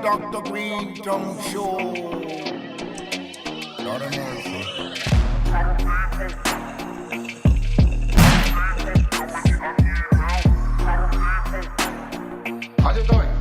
Dr. Greenthumb Show. Lord of mercy. How's it going?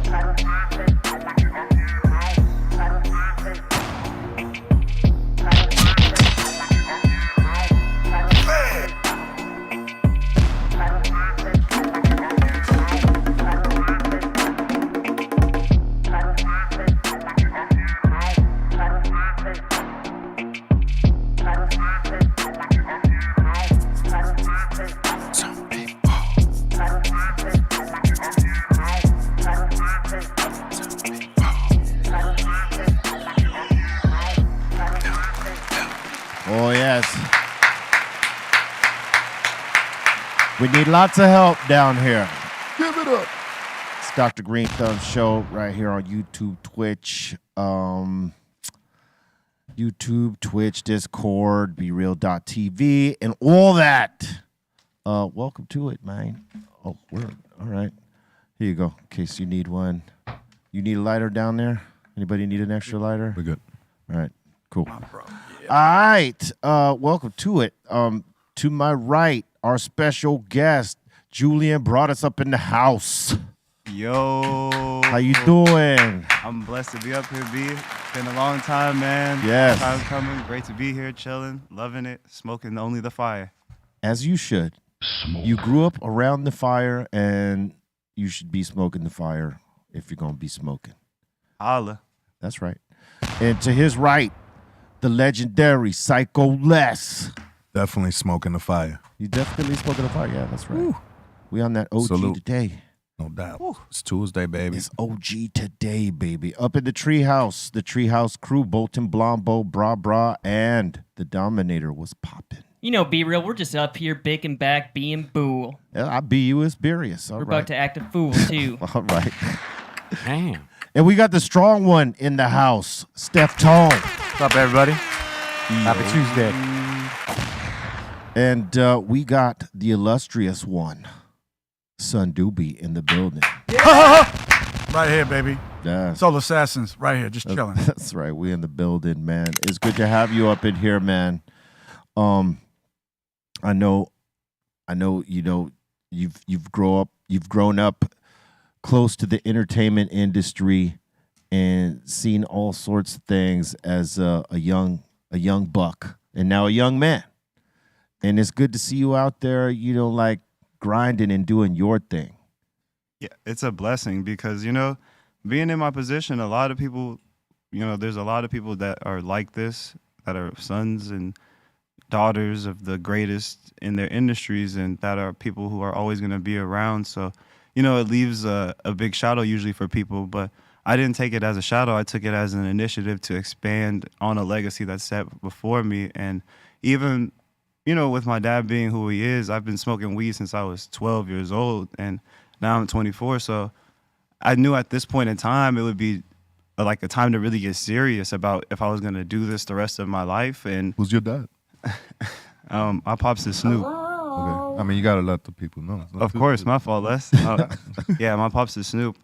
Oh, yes. We need lots of help down here. Give it up. It's Dr. Greenthumb Show right here on YouTube, Twitch, Discord, BeReal.tv, and all that. Welcome to it, man. Oh, we're all right. Here you go, in case you need one. You need a lighter down there? Anybody need an extra lighter? We're good. All right, cool. All right, welcome to it. To my right, our special guest, Julian Broadus up in the house. Yo. How you doing? I'm blessed to be up here, B. Been a long time, man. Yes. Long time coming. Great to be here, chilling, loving it, smoking only the fire. As you should. You grew up around the fire, and you should be smoking the fire if you're going to be smoking. Holla. That's right. And to his right, the legendary Psycho Les. Definitely smoking the fire. You definitely smoking the fire. Yeah, that's right. Woo. We on that OG Salute. today. No doubt. Woo. It's Tuesday, baby. It's OG today, baby. Up in the Treehouse crew, Bolton, Blombo, Bra, and the Dominator was popping. You know, Be Real, we're just up here baking back, being boo. Yeah, I be you as Burious. All We're right. about to act a fool, too. All right. Damn. And we got the strong one in the house, Steph Tone. What's up, everybody? Happy Tuesday. And we got the illustrious one, Son Doobie, in the building. Right here, baby. Yeah. Soul Assassins, right here, just chilling. That's right. We in the building, man. It's good to have you up in here, man. I know, you know, you've grown up close to the entertainment industry and seen all sorts of things as a young buck and now a young man. And it's good to see you out there, you know, like grinding and doing your thing. Yeah, it's a blessing because, you know, being in my position, a lot of people, you know, there's a lot of people that are like this, that are sons and daughters of the greatest in their industries, and that are people who are always going to be around. So, you know, it leaves a big shadow usually for people, but I didn't take it as a shadow. I took it as an initiative to expand on a legacy that's set before me. And even, you know, with my dad being who he is, I've been smoking weed since I was 12 years old, and now I'm 24. So I knew at this point in time it would be like a time to really get serious about if I was going to do this the rest of my life. And Who's your dad? my pops is Snoop. Okay. I mean, you got to let the people know. Of course, my fault, Les. Yeah, my pops is Snoop.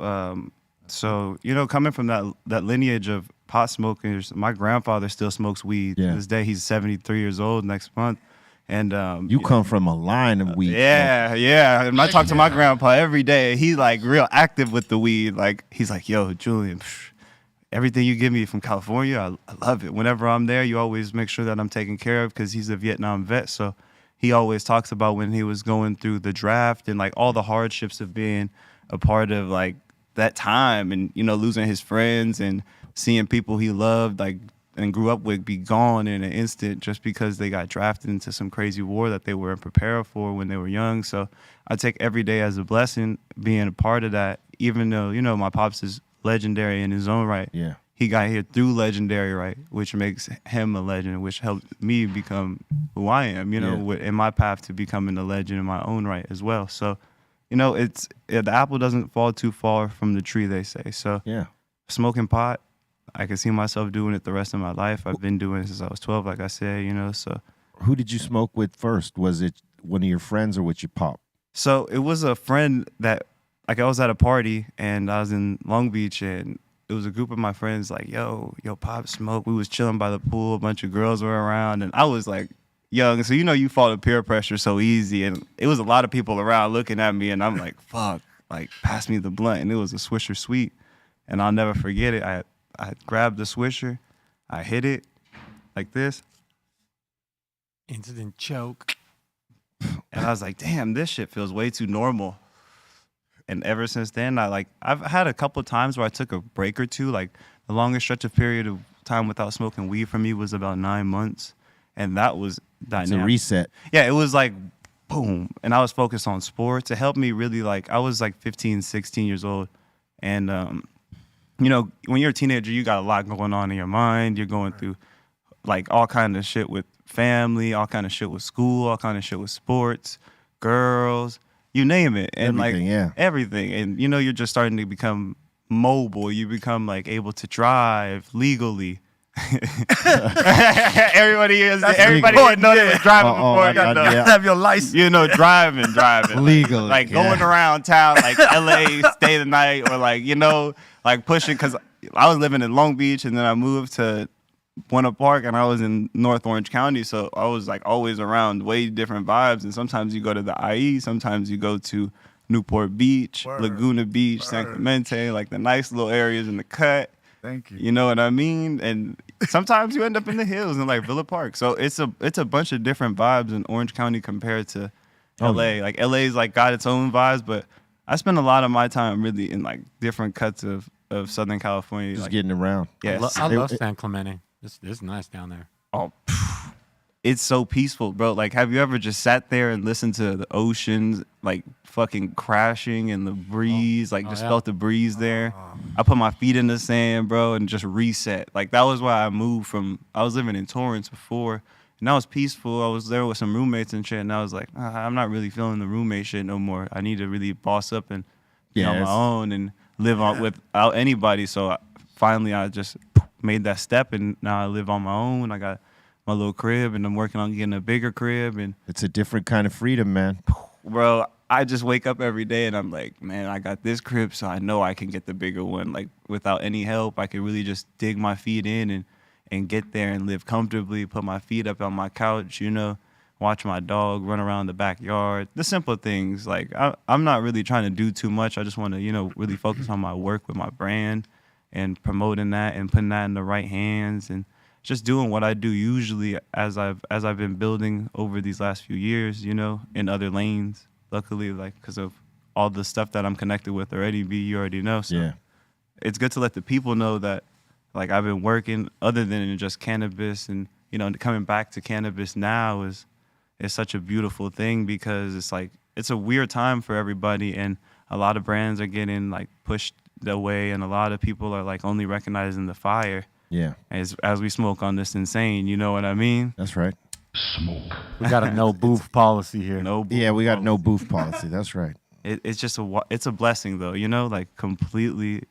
So, you know, coming from that lineage of pot smokers, my grandfather still smokes weed. Yeah. To this day, he's 73 years old next month. And You come from a line of weed. Yeah. And I talk to my grandpa every day. He's like real active with the weed. Like, he's like, yo, Julian, everything you give me from California, I love it. Whenever I'm there, you always make sure that I'm taken care of because he's a Vietnam vet. So he always talks about when he was going through the draft and like all the hardships of being a part of like that time and, you know, losing his friends and seeing people he loved like and grew up with be gone in an instant just because they got drafted into some crazy war that they weren't prepared for when they were young. So I take every day as a blessing being a part of that, even though, you know, my pops is legendary in his own right. Yeah. He got here through legendary, right, which makes him a legend, which helped me become who I am, you know, in my path to becoming a legend in my own right as well. So, you know, the apple doesn't fall too far from the tree, they say. So Yeah. Smoking pot, I can see myself doing it the rest of my life. I've been doing it since I was 12, like I said, you know, so. Who did you smoke with first? Was it one of your friends or with your pop? So it was a friend that, like I was at a party and I was in Long Beach and it was a group of my friends like, yo, Pop smoke. We was chilling by the pool. A bunch of girls were around, and I was like young, so you fall to peer pressure so easy, and it was a lot of people around looking at me, and I'm like, fuck, like pass me the blunt, and it was a Swisher Sweet, and I'll never forget it. I grabbed the Swisher, I hit it like this, Instant choke. and I was like, damn, this shit feels way too normal. And ever since then, I've had a couple of times where I took a break or two. Like the longest stretch of period of time without smoking weed for me was about 9 months, and that was dynamic. It's a reset. Yeah, it was like boom, and I was focused on sports. It helped me really. Like I was like 15, 16 years old, and when you're a teenager, you got a lot going on in your mind. You're going through like all kind of shit with family, all kind of shit with school, all kind of shit with sports, girls. You name it, and everything, and you're just starting to become mobile. You become like able to drive legally. Everybody didn't know they was driving before. Have your license. Driving Legally, like going around town, like LA, stay the night, or like pushing. Because I was living in Long Beach, and then I moved to Buena Park, and I was in North Orange County, so I was like always around way different vibes. And sometimes you go to the IE, sometimes you go to Newport Beach, Laguna Beach, San Clemente, like the nice little areas in the cut. Thank you. You know what I mean? And sometimes you end up in the hills in like Villa Park. So it's a bunch of different vibes in Orange County compared to LA. Like LA's like got its own vibes, but I spend a lot of my time really in like different cuts of Southern California. Just like, getting around. Yes. I love San Clemente. It's nice down there. Oh, it's so peaceful, bro. Like, have you ever just sat there and listened to the oceans, like, fucking crashing and the breeze, felt the breeze there? I put my feet in the sand, bro, and just reset. Like, that was why I moved I was living in Torrance before, and that was peaceful. I was there with some roommates and shit, and I was like, I'm not really feeling the roommate shit no more. I need to really boss up and be on my own and live on without anybody. So finally, I just made that step, and now I live on my own. I got my little crib, and I'm working on getting a bigger crib. And it's a different kind of freedom, man. Bro, I just wake up every day, and I'm like, man, I got this crib, so I know I can get the bigger one. Like, without any help, I can really just dig my feet in and get there and live comfortably, put my feet up on my couch, watch my dog run around the backyard. The simple things. Like, I'm not really trying to do too much. I just want to, really focus on my work with my brand and promoting that and putting that in the right hands and just doing what I do usually as I've been building over these last few years, in other lanes. Luckily, like, because of all the stuff that I'm connected with already, you already know. So it's good to let the people know that, like, I've been working other than just cannabis, and coming back to cannabis now is such a beautiful thing, because it's like it's a weird time for everybody, and a lot of brands are getting like pushed away, and a lot of people are like only recognizing the fire. Yeah. As we smoke on this insane, you know what I mean? That's right. Smoke. We got a no booth policy here. No. We got no booth policy. That's right. It's just it's a blessing though, like completely,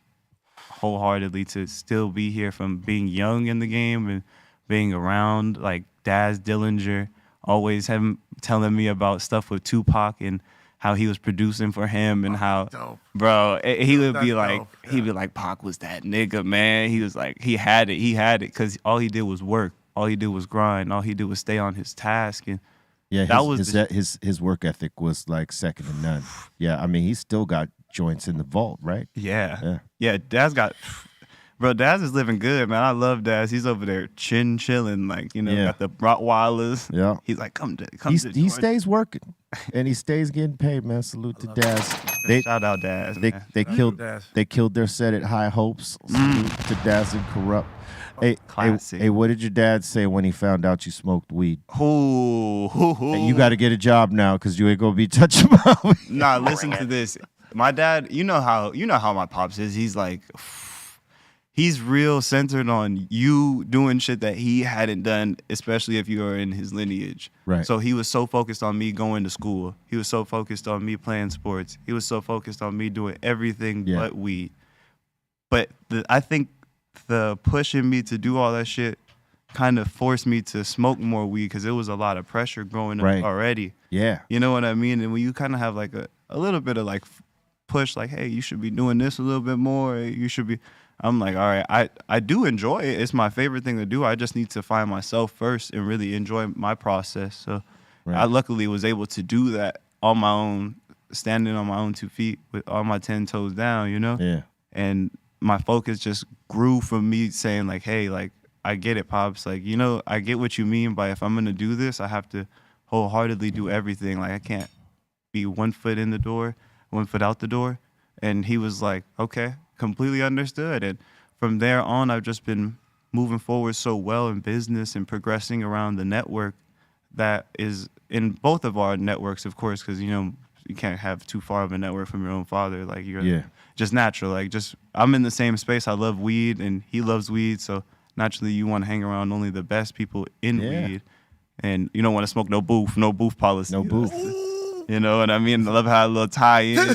wholeheartedly to still be here, from being young in the game and being around like Daz Dillinger, always him telling me about stuff with Tupac and how he was producing for him, and how, bro, he would be like, he'd be like, Pac was that nigga, man. He was like, he had it, because all he did was work, all he did was grind, all he did was stay on his task, and his work ethic was like second to none. Yeah, I mean, he's still got joints in the vault, right? Yeah. Daz got. Bro, Daz is living good, man. I love Daz. He's over there chilling, like, got the Rottweilers. Yeah. He's like, come to he stays working, and he stays getting paid, man. Salute to Daz. Shout out Daz. They killed their set at High Hopes. Salute to Daz and Corrupt. Hey, what did your dad say when he found out you smoked weed? Hey, you got to get a job now, because you ain't gonna be touching my weed. Nah, listen to this. My dad, you know how my pops is. He's like, he's real centered on you doing shit that he hadn't done, especially if you are in his lineage. Right. So he was so focused on me going to school. He was so focused on me playing sports. He was so focused on me doing everything but weed. But I think the pushing me to do all that shit kind of forced me to smoke more weed, because it was a lot of pressure growing up already. Yeah. You know what I mean? And when you kind of have like a little bit of like push like, hey, you should be doing this a little bit more. You should be. I'm like, all right, I do enjoy it. It's my favorite thing to do. I just need to find myself first and really enjoy my process. So I luckily was able to do that on my own, standing on my own 2 feet with all my 10 toes down, you know? Yeah. And my focus just grew from me saying like, hey, like, I get it, Pops. Like, you know, I get what you mean by if I'm going to do this, I have to wholeheartedly do everything. Like, I can't be 1 foot in the door, 1 foot out the door. And he was like, okay, completely understood. And from there on, I've just been moving forward so well in business and progressing around the network that is in both of our networks, of course, because, you know, you can't have too far of a network from your own father. Like, you're just natural. Like, just I'm in the same space. I love weed, and he loves weed. So naturally, you want to hang around only the best people in weed. And you don't want to smoke no booth policy. No booth. You know what I mean? I love how a little tie in.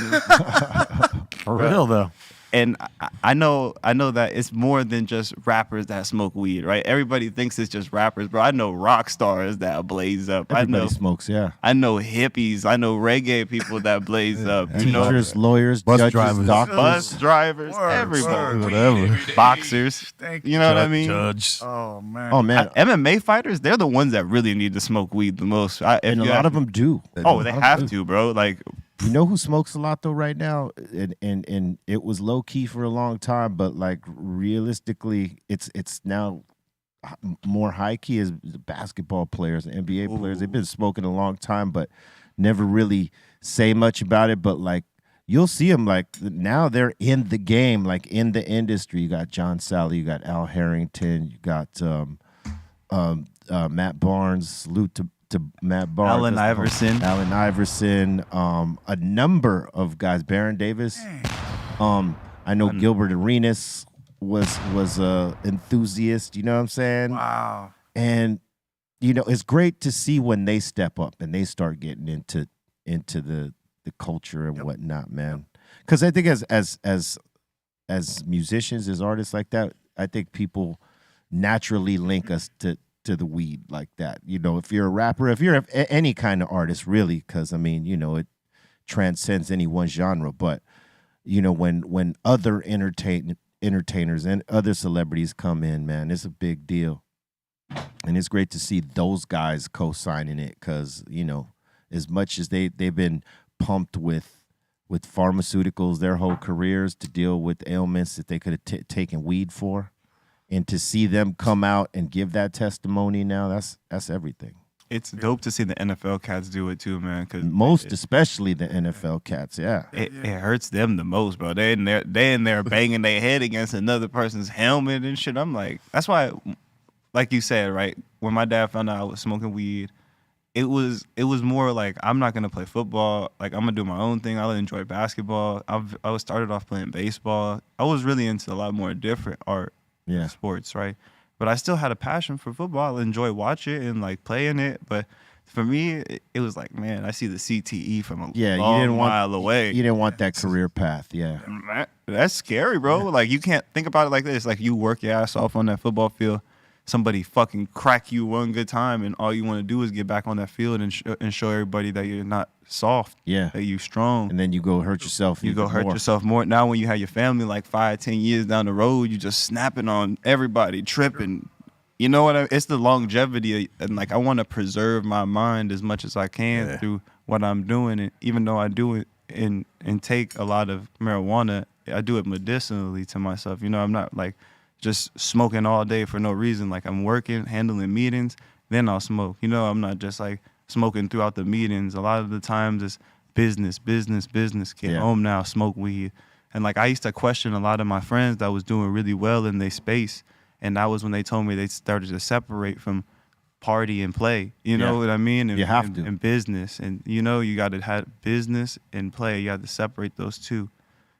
For real, though. And I know that it's more than just rappers that smoke weed, right? Everybody thinks it's just rappers, bro. I know rock stars that blaze up. Everybody smokes, yeah. I know hippies. I know reggae people that blaze up. You know, Teachers, lawyers, Bus judges, drivers. doctors. bus drivers, everybody, Whatever. boxers. You know what I mean? Judge. Oh man. Oh, man. MMA fighters, they're the ones that really need to smoke weed the most. And a lot of them do. Oh, they have to, bro. Like, You know who smokes a lot though right now, and it was low key for a long time, but like realistically, it's now more high key as basketball players and NBA players. They've been smoking a long time, but never really say much about it. But like you'll see them like now they're in the game, like in the industry. You got John Sally, you got Al Harrington, you got Matt Barnes. Salute to Matt Barnes, Allen Iverson, a number of guys, Baron Davis. I know Gilbert Arenas was a enthusiast. You know what I'm saying? Wow. And you know it's great to see when they step up and they start getting into the culture and whatnot, man. Because I think as musicians, as artists like that, I think people naturally link us to the weed like that. You know, if you're a rapper, if you're any kind of artist, really, because I mean, you know, it transcends any one genre. But you know, when other entertainers and other celebrities come in, man, it's a big deal, and it's great to see those guys co-signing it. Because you know, as much as they've been pumped with pharmaceuticals their whole careers to deal with ailments that they could have taken weed for. And to see them come out and give that testimony now, that's everything. It's dope to see the NFL cats do it too, man. Cause especially the NFL cats, yeah. It hurts them the most, bro. They in there banging their head against another person's helmet and shit. I'm like, that's why, like you said, right? When my dad found out I was smoking weed, it was more like I'm not gonna play football. Like I'm gonna do my own thing. I'll enjoy basketball. I was started off playing baseball. I was really into a lot more different art. Sports, right? But I still had a passion for football. I enjoy watching it and like playing it. But for me, it was like, man, I see the CTE from a long mile away. You didn't want that career path, yeah. That's scary, bro. Like you can't think about it like this. Like you work your ass off on that football field. Somebody fucking crack you one good time, and all you want to do is get back on that field and show everybody that you're not soft. Yeah. That you strong. And then you go hurt yourself. You go hurt yourself more. Now when you have your family like 5-10 years down the road, you just snapping on everybody, tripping. You know what it's the longevity, and like I want to preserve my mind as much as I can through what I'm doing. And even though I do it and take a lot of marijuana, I do it medicinally to myself. You know, I'm not like just smoking all day for no reason. Like I'm working, handling meetings, then I'll smoke. You know, I'm not just like smoking throughout the meetings. A lot of the times it's business. Get home now, smoke weed. And like I used to question a lot of my friends that was doing really well in their space. And that was when they told me they started to separate from party and play. You know what I mean? And, you have to. And business. And you know, you got to have business and play. You have to separate those two.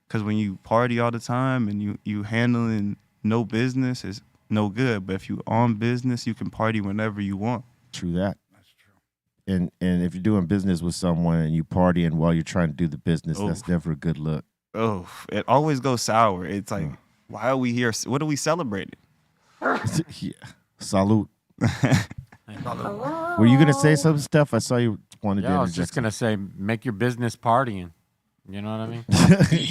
Because when you party all the time and you handling no business is no good, but if you on business, you can party whenever you want. True that. That's true. And if you're doing business with someone and you partying while you're trying to do the business, that's never a good look. Oh, it always goes sour. It's like, why are we here? What are we celebrating? Yeah. Salute. Were you gonna say some stuff? I saw you wanted to. Yeah, I was just gonna say, make your business partying. You know what I mean?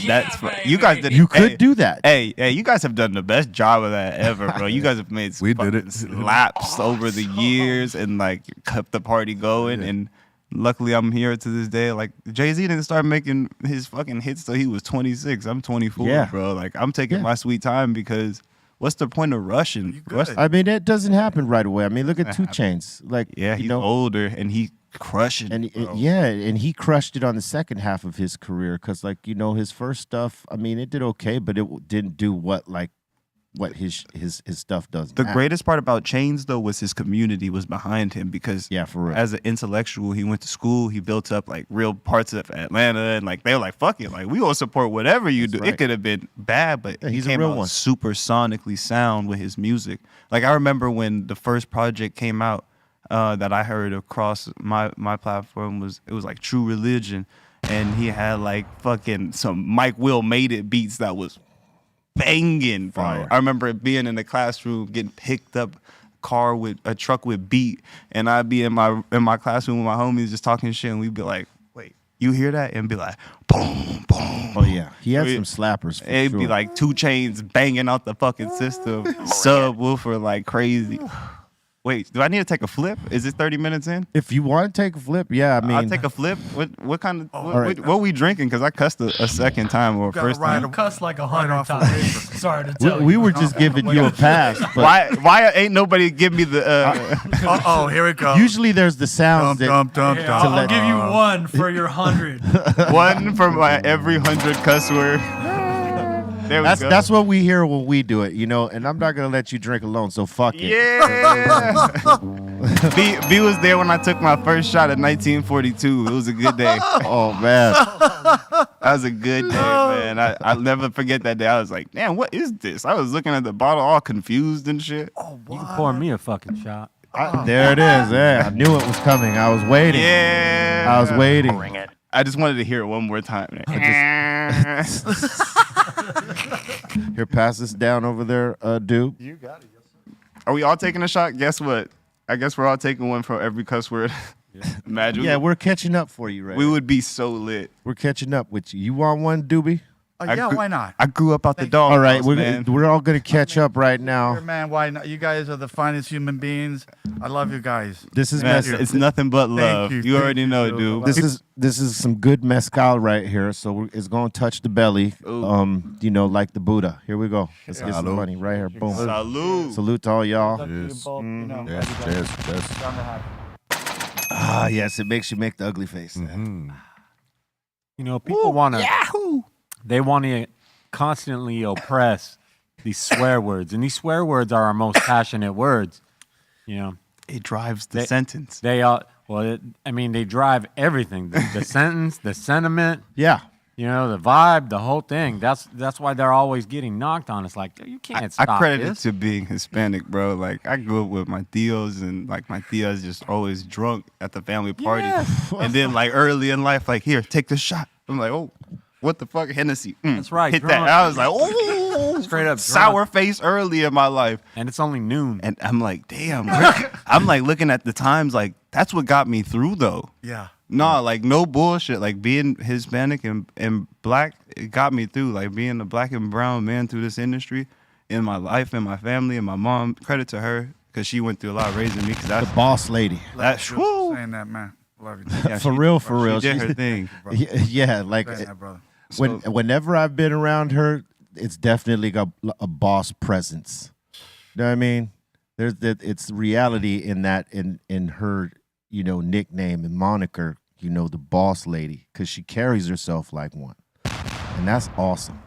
That's you guys did. You could do that. Hey, you guys have done the best job of that ever, bro. You guys have made We did it. slaps over the years and like kept the party going. And luckily, I'm here to this day. Like Jay-Z didn't start making his fucking hits till he was 26. I'm 24, Yeah. bro. Like I'm taking Yeah. my sweet time because what's the point of rushing? I mean, it doesn't happen right away. I mean, look at 2 Chainz. Like, Yeah, he's you know, older and he crushing. and it, bro. and he crushed it on the second half of his career because, like, you know, his first stuff. I mean, it did okay, but it didn't do what his stuff does. The now. greatest part about Chainz though was his community was behind him because Yeah, for real. as an intellectual, he went to school, he built up like real parts of Atlanta, and like they were like, "Fuck it, like we gonna support whatever you do." right. It could have been bad, but Yeah, he he's a came real out one. super sonically sound with his music. Like I remember when the first project came out that I heard across my platform was like True Religion, and he had like fucking some Mike Will Made It beats that was banging, bro. Fire. I remember being in the classroom, getting picked up a truck with beat, and I'd be in my classroom with my homies just talking shit, and we'd be like, "Wait, you hear that?" And be like, "Boom, boom." Oh yeah, he had It- some slappers. For It'd sure. be like 2 Chainz banging out the fucking system, subwoofer like crazy. Wait, do I need to take a flip? Is it 30 minutes in? if you want to take a flip, yeah. I mean, I'll take a flip. What kind of right. what we drinking? Because I cussed a second time or a gotta first ride time. Cuss like Right 100 off a times. paper. Sorry to tell you. we were just giving you a pass. But Why ain't nobody give me the Oh, here it comes. usually there's the sounds that Yeah, I'll let- give you 1 for your 100. one for my every 100 cuss word? There we go. that's what we hear when we do it, you know. And I'm not gonna let you drink alone, so fuck it. Yeah. B was there when I took my first shot at 1942. It was a good day. Oh man, That was a good day, man. I'll never forget that day. I was like, damn, what is this? I was looking at the bottle all confused and shit. You can pour me a fucking shot. there it is. Yeah, I knew it was coming. I was waiting. Yeah. I was waiting. I just wanted to hear it one more time. Here, pass this down over there, dude. Are we all taking a shot? Guess what? I guess we're all taking one for every cuss word. Imagine. Yeah, we're catching up for you right we now. would be so lit. We're catching up with you. You want one, Doobie? Yeah, why not? I grew up out the dog. All right, house, we're man. we're all gonna catch up right Here, now. man, why not? You guys are the finest human beings. I love you guys. This is Man, mess- it's nothing but love. you. You Thank already you, know, Joe. dude. this is some good mezcal right here. So it's gonna touch the belly. Ooh. You know, like the Buddha. Here we go. Let's get some Salud. money right here. Boom. Salute. Salute to all y'all. Yes. Mm-hmm. Yes. Ah, yes, it makes you make the ugly face. Mm-hmm. You know, people want to. They want to constantly oppress these swear words, and these swear words are our most passionate words. You know, It drives the They- sentence. they are. Well, I mean, they drive everything: the sentence, the sentiment. Yeah. You know, the vibe, the whole thing. That's why they're always getting knocked on. It's like you can't stop I credit this. it to being Hispanic, bro. Like I grew up with my tios, and like my tias just always drunk at the family party. And then like early in life, like here, take the shot. I'm like, oh, what the fuck, Hennessy? That's right, Hit drunk. that. I was like, oh, Straight up drunk. sour face early in my life. And it's only noon. And I'm like, damn. I'm like looking at the times, like that's what got me through though. Yeah. No, like no bullshit. Like being Hispanic and black, it got me through. Like being a black and brown man through this industry in my life and my family and my mom. Credit to her because she went through a lot of raising me. Because that's Boss lady. that's Thank you for whoo. saying that, man. Love you. Yeah, For she- real, for real. She did She's- her thing. Yeah, like Saying that, brother. whenever I've been around her, it's definitely got a boss presence. You know what I mean? There's that. It's reality in that in her, you know, nickname and moniker. You know, the boss lady, because she carries herself like one, and that's awesome.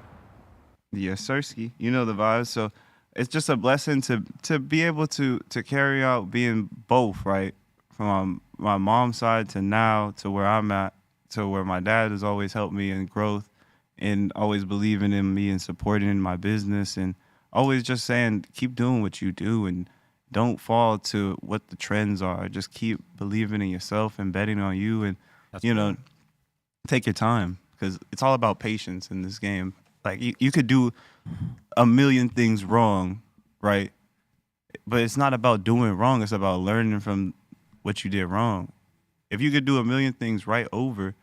Yes, Sirski. You know the vibes. So it's just a blessing to be able to carry out being both, right? From my mom's side to now to where I'm at, to where my dad has always helped me in growth and always believing in me and supporting in my business and always just saying, keep doing what you do and don't fall to what the trends are. Just keep believing in yourself and betting on you and, you know, take your time because it's all about patience in this game. Like you could do a million things wrong, right? But it's not about doing wrong. It's about learning from what you did wrong. If you could do a million things right over,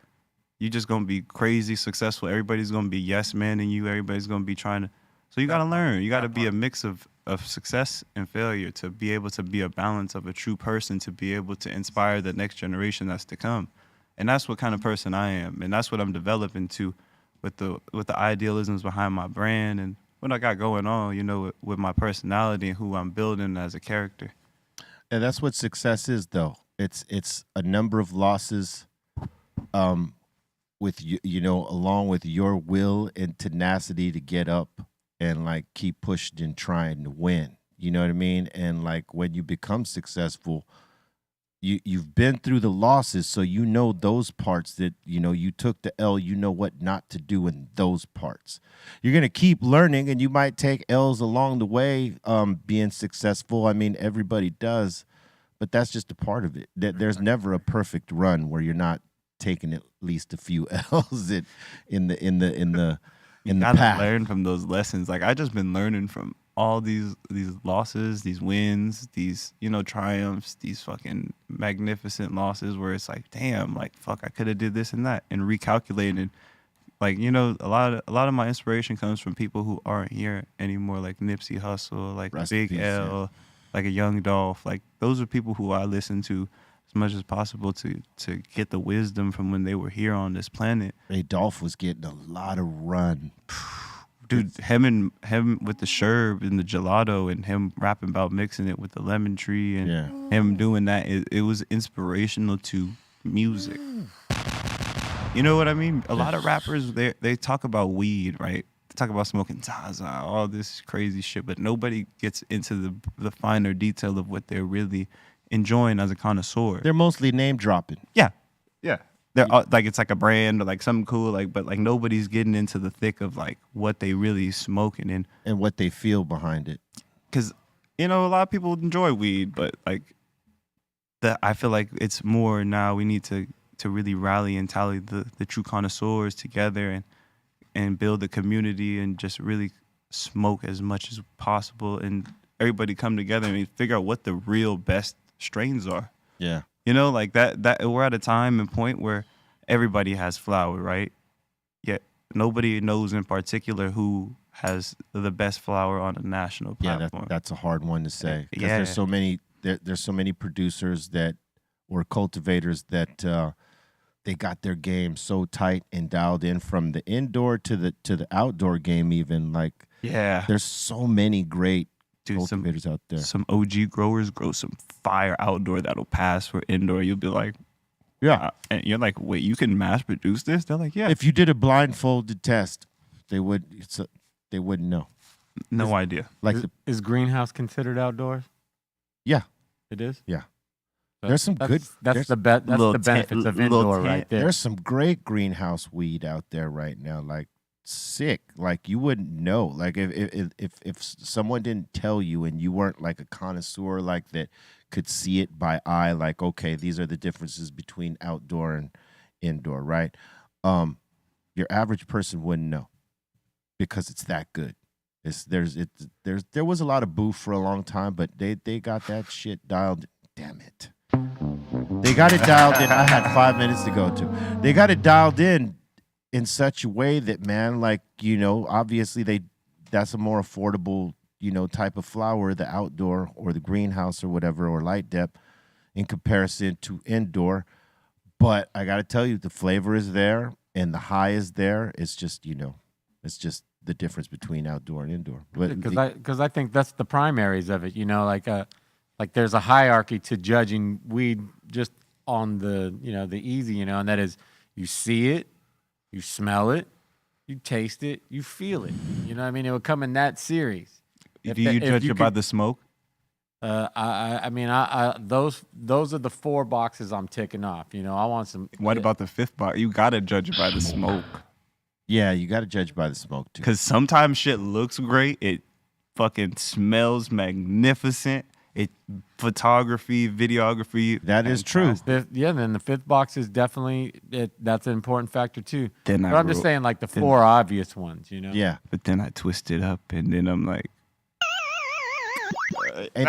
you're just gonna be crazy successful. Everybody's gonna be yes man in you. Everybody's gonna be trying to. So you gotta learn. You gotta be a mix of success and failure to be able to be a balance of a true person, to be able to inspire the next generation that's to come. And that's what kind of person I am, and that's what I'm developing to, with the idealisms behind my brand and what I got going on, you know, with my personality and who I'm building as a character. And that's what success is, though. It's a number of losses, with you know, along with your will and tenacity to get up and like keep pushing and trying to win. You know what I mean? And like when you become successful, you've been through the losses, so you know those parts that, you know, you took the L, you know what not to do in those parts. You're going to keep learning, and you might take L's along the way, being successful. I mean, everybody does, but that's just a part of it. There's never a perfect run where you're not taking at least a few L's in the Gotta path. learn from those lessons. Like I just been learning from all these losses, these wins, these, you know, triumphs, these fucking magnificent losses where it's like, damn, like fuck, I could have did this and that, and recalculating. Like, you know, a lot of my inspiration comes from people who aren't here anymore, like Nipsey Hussle, like Rest in Big peace, L, like a Young Dolph. Like those are people who I listen to as much as possible to get the wisdom from when they were here on this planet. Hey, Dolph was getting a lot of run. Dude, him with the Sherb and the gelato, and him rapping about mixing it with the lemon tree, and Yeah. him doing that, it was inspirational to music. You know what I mean? A lot of rappers, they talk about weed, right? They talk about smoking Zaza, all this crazy shit, but nobody gets into the finer detail of what they're really enjoying as a connoisseur. They're mostly name dropping. Yeah. They're like, it's like a brand or like something cool, like, but like nobody's getting into the thick of like what they really smoking. And what they feel behind it. because, you know, a lot of people enjoy weed, but like I feel like it's more now we need to really rally and tally the true connoisseurs together and build a community and just really smoke as much as possible, and everybody come together and figure out what the real best strains are. Yeah. You know, like that we're at a time and point where everybody has flower, right? Yet nobody knows in particular who has the best flower on a national platform. Yeah, that's a hard one to say. Because Yeah. there's so many there's so many producers that or cultivators that they got their game so tight and dialed in from the indoor to the outdoor game even. Like Yeah. there's so many great Dude, cultivators out there. some OG growers grow some fire outdoor that'll pass for indoor. You'll be like, Yeah. and you're like, wait, you can mass produce this? They're like, yeah. If you did a blindfolded test, they wouldn't know. No idea. Like Is greenhouse considered outdoors? Yeah. It is. Yeah. There's some good- That's there's the That's little the benefits of little indoor tent. right there. There's some great greenhouse weed out there right now, like sick. Like you wouldn't know. Like if someone didn't tell you and you weren't like a connoisseur like that could see it by eye, like okay, these are the differences between outdoor and indoor, right? Your average person wouldn't know because it's that good. There was a lot of boof for a long time, but they got that shit dialed. Damn it. They got it dialed in. I had 5 minutes to go to. They got it dialed in such a way that, man, like, you know, obviously that's a more affordable, you know, type of flower, the outdoor or the greenhouse or whatever, or light depth in comparison to indoor. But I got to tell you, the flavor is there and the high is there. It's just, you know, it's just the difference between outdoor and indoor. But Because I think that's the primaries of it. You know, like there's a hierarchy to judging weed just on the, you know, the easy, you know, and that is you see it, you smell it, you taste it, you feel it. You know what I mean? It would come in that series. Do you judge it by the smoke? I mean, those are the 4 boxes I'm ticking off. You know, I want some. What about the 5th box? You gotta judge it by the smoke. yeah, you got to judge by the smoke too. Because sometimes shit looks great. It fucking smells magnificent. It photography, videography. That is true. Yeah, then the 5th box is definitely that's an important factor too. Then But I I'm just wrote- saying, like the 4 obvious ones. You know. Yeah. But then I twist it up, and then I'm like, Hey,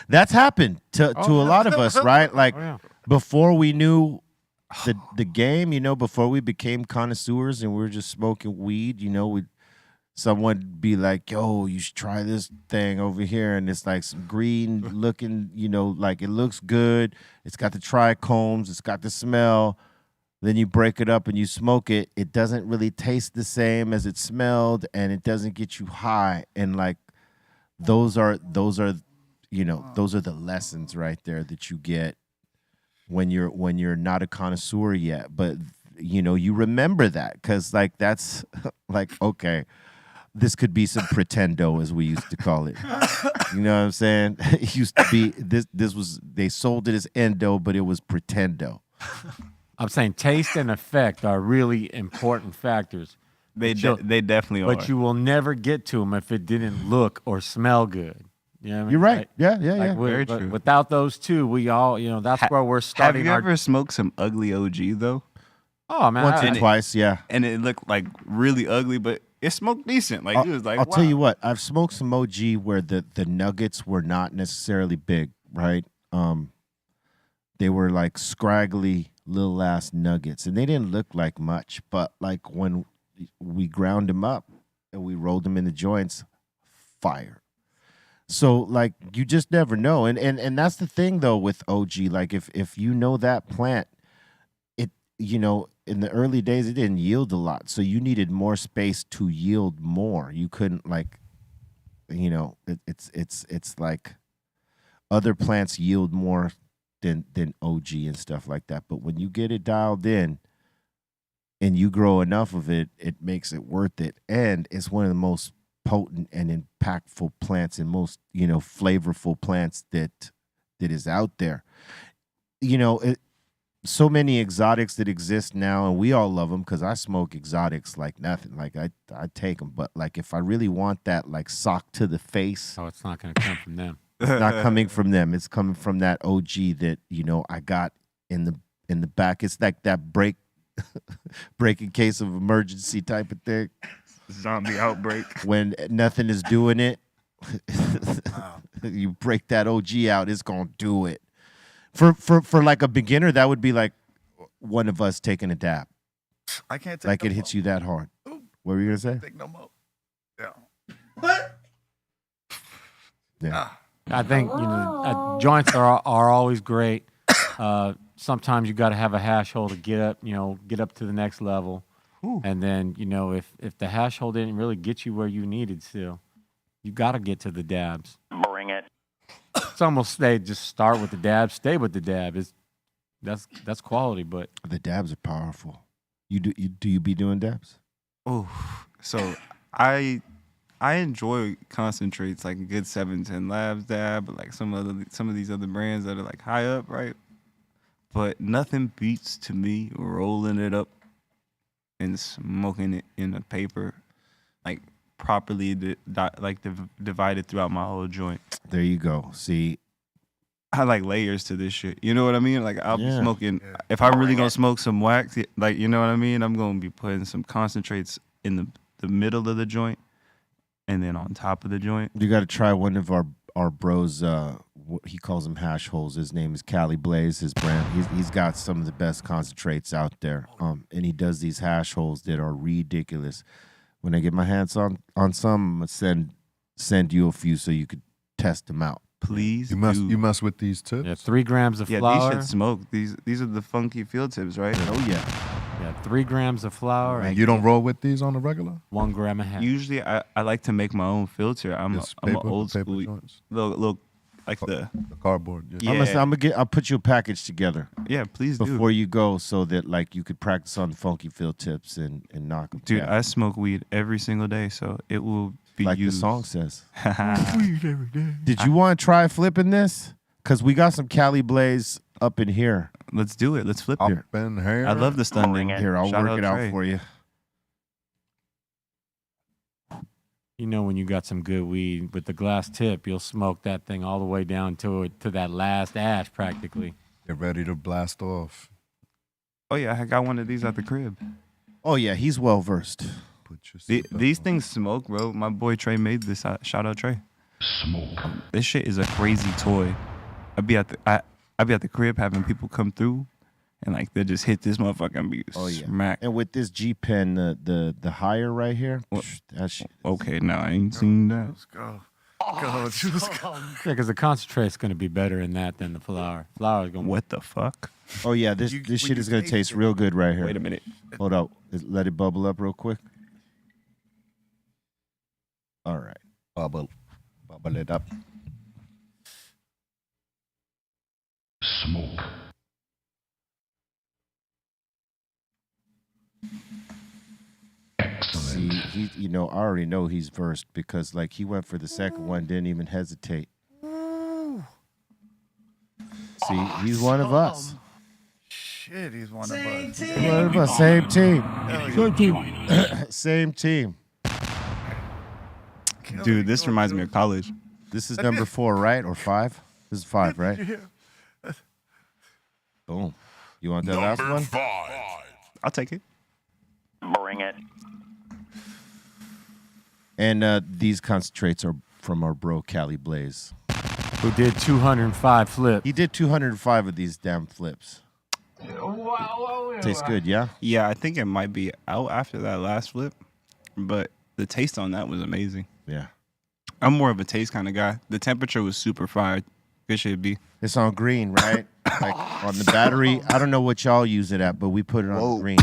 that's happened to a lot of us, right? Like Oh, yeah. before we knew the game, before we became connoisseurs and we were just smoking weed, someone be like, yo, you should try this thing over here. And it's like some green looking, like it looks good. It's got the trichomes. It's got the smell. Then you break it up and you smoke it. It doesn't really taste the same as it smelled, and it doesn't get you high. And like those are the lessons right there that you get when you're not a connoisseur yet. But you remember that because like that's like, okay, this could be some pretendo, as we used to call it. You know what I'm saying? It used to be they sold it as endo, but it was pretendo. I'm saying taste and effect are really important factors. They definitely are. But you will never get to them if it didn't look or smell good. You know what I mean? You're right. Like, Yeah. Very true. Without those two, we all, that's where we're starting. Have you ever smoked some ugly OG though? Oh man, Once or twice, yeah. And it looked like really ugly, but it smoked decent. Like it was like, I'll wow. tell you what, I've smoked some OG where the nuggets were not necessarily big, right? They were like scraggly little ass nuggets, and they didn't look like much, but like when we ground them up and we rolled them in the joints, fire. So like you just never know, and that's the thing though with OG. Like if you know that plant, it in the early days it didn't yield a lot, so you needed more space to yield more. You couldn't like, it's like other plants yield more than OG and stuff like that. But when you get it dialed in and you grow enough of it, it makes it worth it, and it's one of the most potent and impactful plants and most flavorful plants that is out there. So many exotics that exist now, and we all love them because I smoke exotics like nothing. Like I take them, but like if I really want that like sock to the face, Oh, it's not going to come from them. it's not coming from them. It's coming from that OG that I got in the back. It's like that break in case of emergency type of thing. Zombie outbreak. When nothing is doing it, you break that OG out, it's gonna do it. For like a beginner, that would be like one of us taking a dab. I can't take Like no it hits more. you that hard. What were you gonna say? Take no more. Yeah. Yeah. I think joints are always great. Sometimes you got to have a hash hole to get up to the next level. Ooh. And then if the hash hole didn't really get you where you needed to, you got to get to the dabs. Bring it. Some will just start with the dab, stay with the dab. That's quality, but The dabs are powerful. Do you be doing dabs? Oh, so I enjoy concentrates like a good 710 Labs dab, but like some of these other brands that are like high up, right? But nothing beats to me rolling it up and smoking it in a paper, like properly divided throughout my whole joint. There you go. See, I like layers to this shit. You know what I mean? Like I'll be Yeah. smoking. If I'm really gonna smoke some wax, like you know what I mean, I'm gonna be putting some concentrates in the middle of the joint, and then on top of the joint. you got to try one of our bros. He calls them hash holes. His name is Cali Blaze. His brand. He's got some of the best concentrates out there. And he does these hash holes that are ridiculous. When I get my hands on some, I'm gonna send you a few so you could test them out. Please, You must do. you mess with these tips. yeah, 3 grams of Yeah, flour. these should smoke. These are the funky field tips, right? Oh yeah. Yeah, 3 grams of flour And and you don't roll with these on the regular? 1 gram of hash. Usually, I like to make my own filter. I'm Just an paper old school, joints. little like the The cardboard. Yeah. Yeah. I'll put you a package together Please do. before you go so that like you could practice on funky field tips and knock them. Dude, I smoke weed every single day, so it will be like used. the song says. Did you want to try flipping this? Because we got some Cali Blaze up in here. Let's do it. Let's flip Up it. in here. I love the stunning. Here, I'll Shout work it out Trey. for you. When you got some good weed with the glass tip, you'll smoke that thing all the way down to that last ash practically. Get ready to blast off. Oh yeah, I got one of these at the crib. Oh yeah, he's well versed. Put your seatbelt These on. things smoke, bro. My boy Trey made this. Shout out Trey. Smoke. This shit is a crazy toy. I be at the crib having people come through, and like they just hit this motherfucking beat. Oh yeah. Smack. And with this G pen, the higher right here, What? that shit. Okay, now I ain't seen that. Let's go. Go, Jules. Go. Yeah, because the concentrate's going to be better in that than the flour. Flour's going to What the fuck? Oh yeah, this You- this when shit you is gonna taste taste it- real good right here. Wait a minute. Hold up. Let it bubble up real quick. All right. Bubble it up. Smoke. See, he, I already know he's versed because, like, he went for the second one, didn't even hesitate. See, he's one of us. Shit, he's one of us. One of us. Same team. Same team. Same team. Dude, this reminds me of college. This is number 4, right? Or 5? This is 5, right? Boom. You want that last one? I'll take it. Bring it. And these concentrates are from our bro Cali Blaze. who did 205 flips. He did 205 of these damn flips. Tastes good, yeah? Yeah, I think it might be out after that last flip, but the taste on that was amazing. Yeah. I'm more of a taste kind of guy. The temperature was super fire. Good shit, B. It's on green, right? Like on the battery. I don't know what y'all use it at, but we put it on green.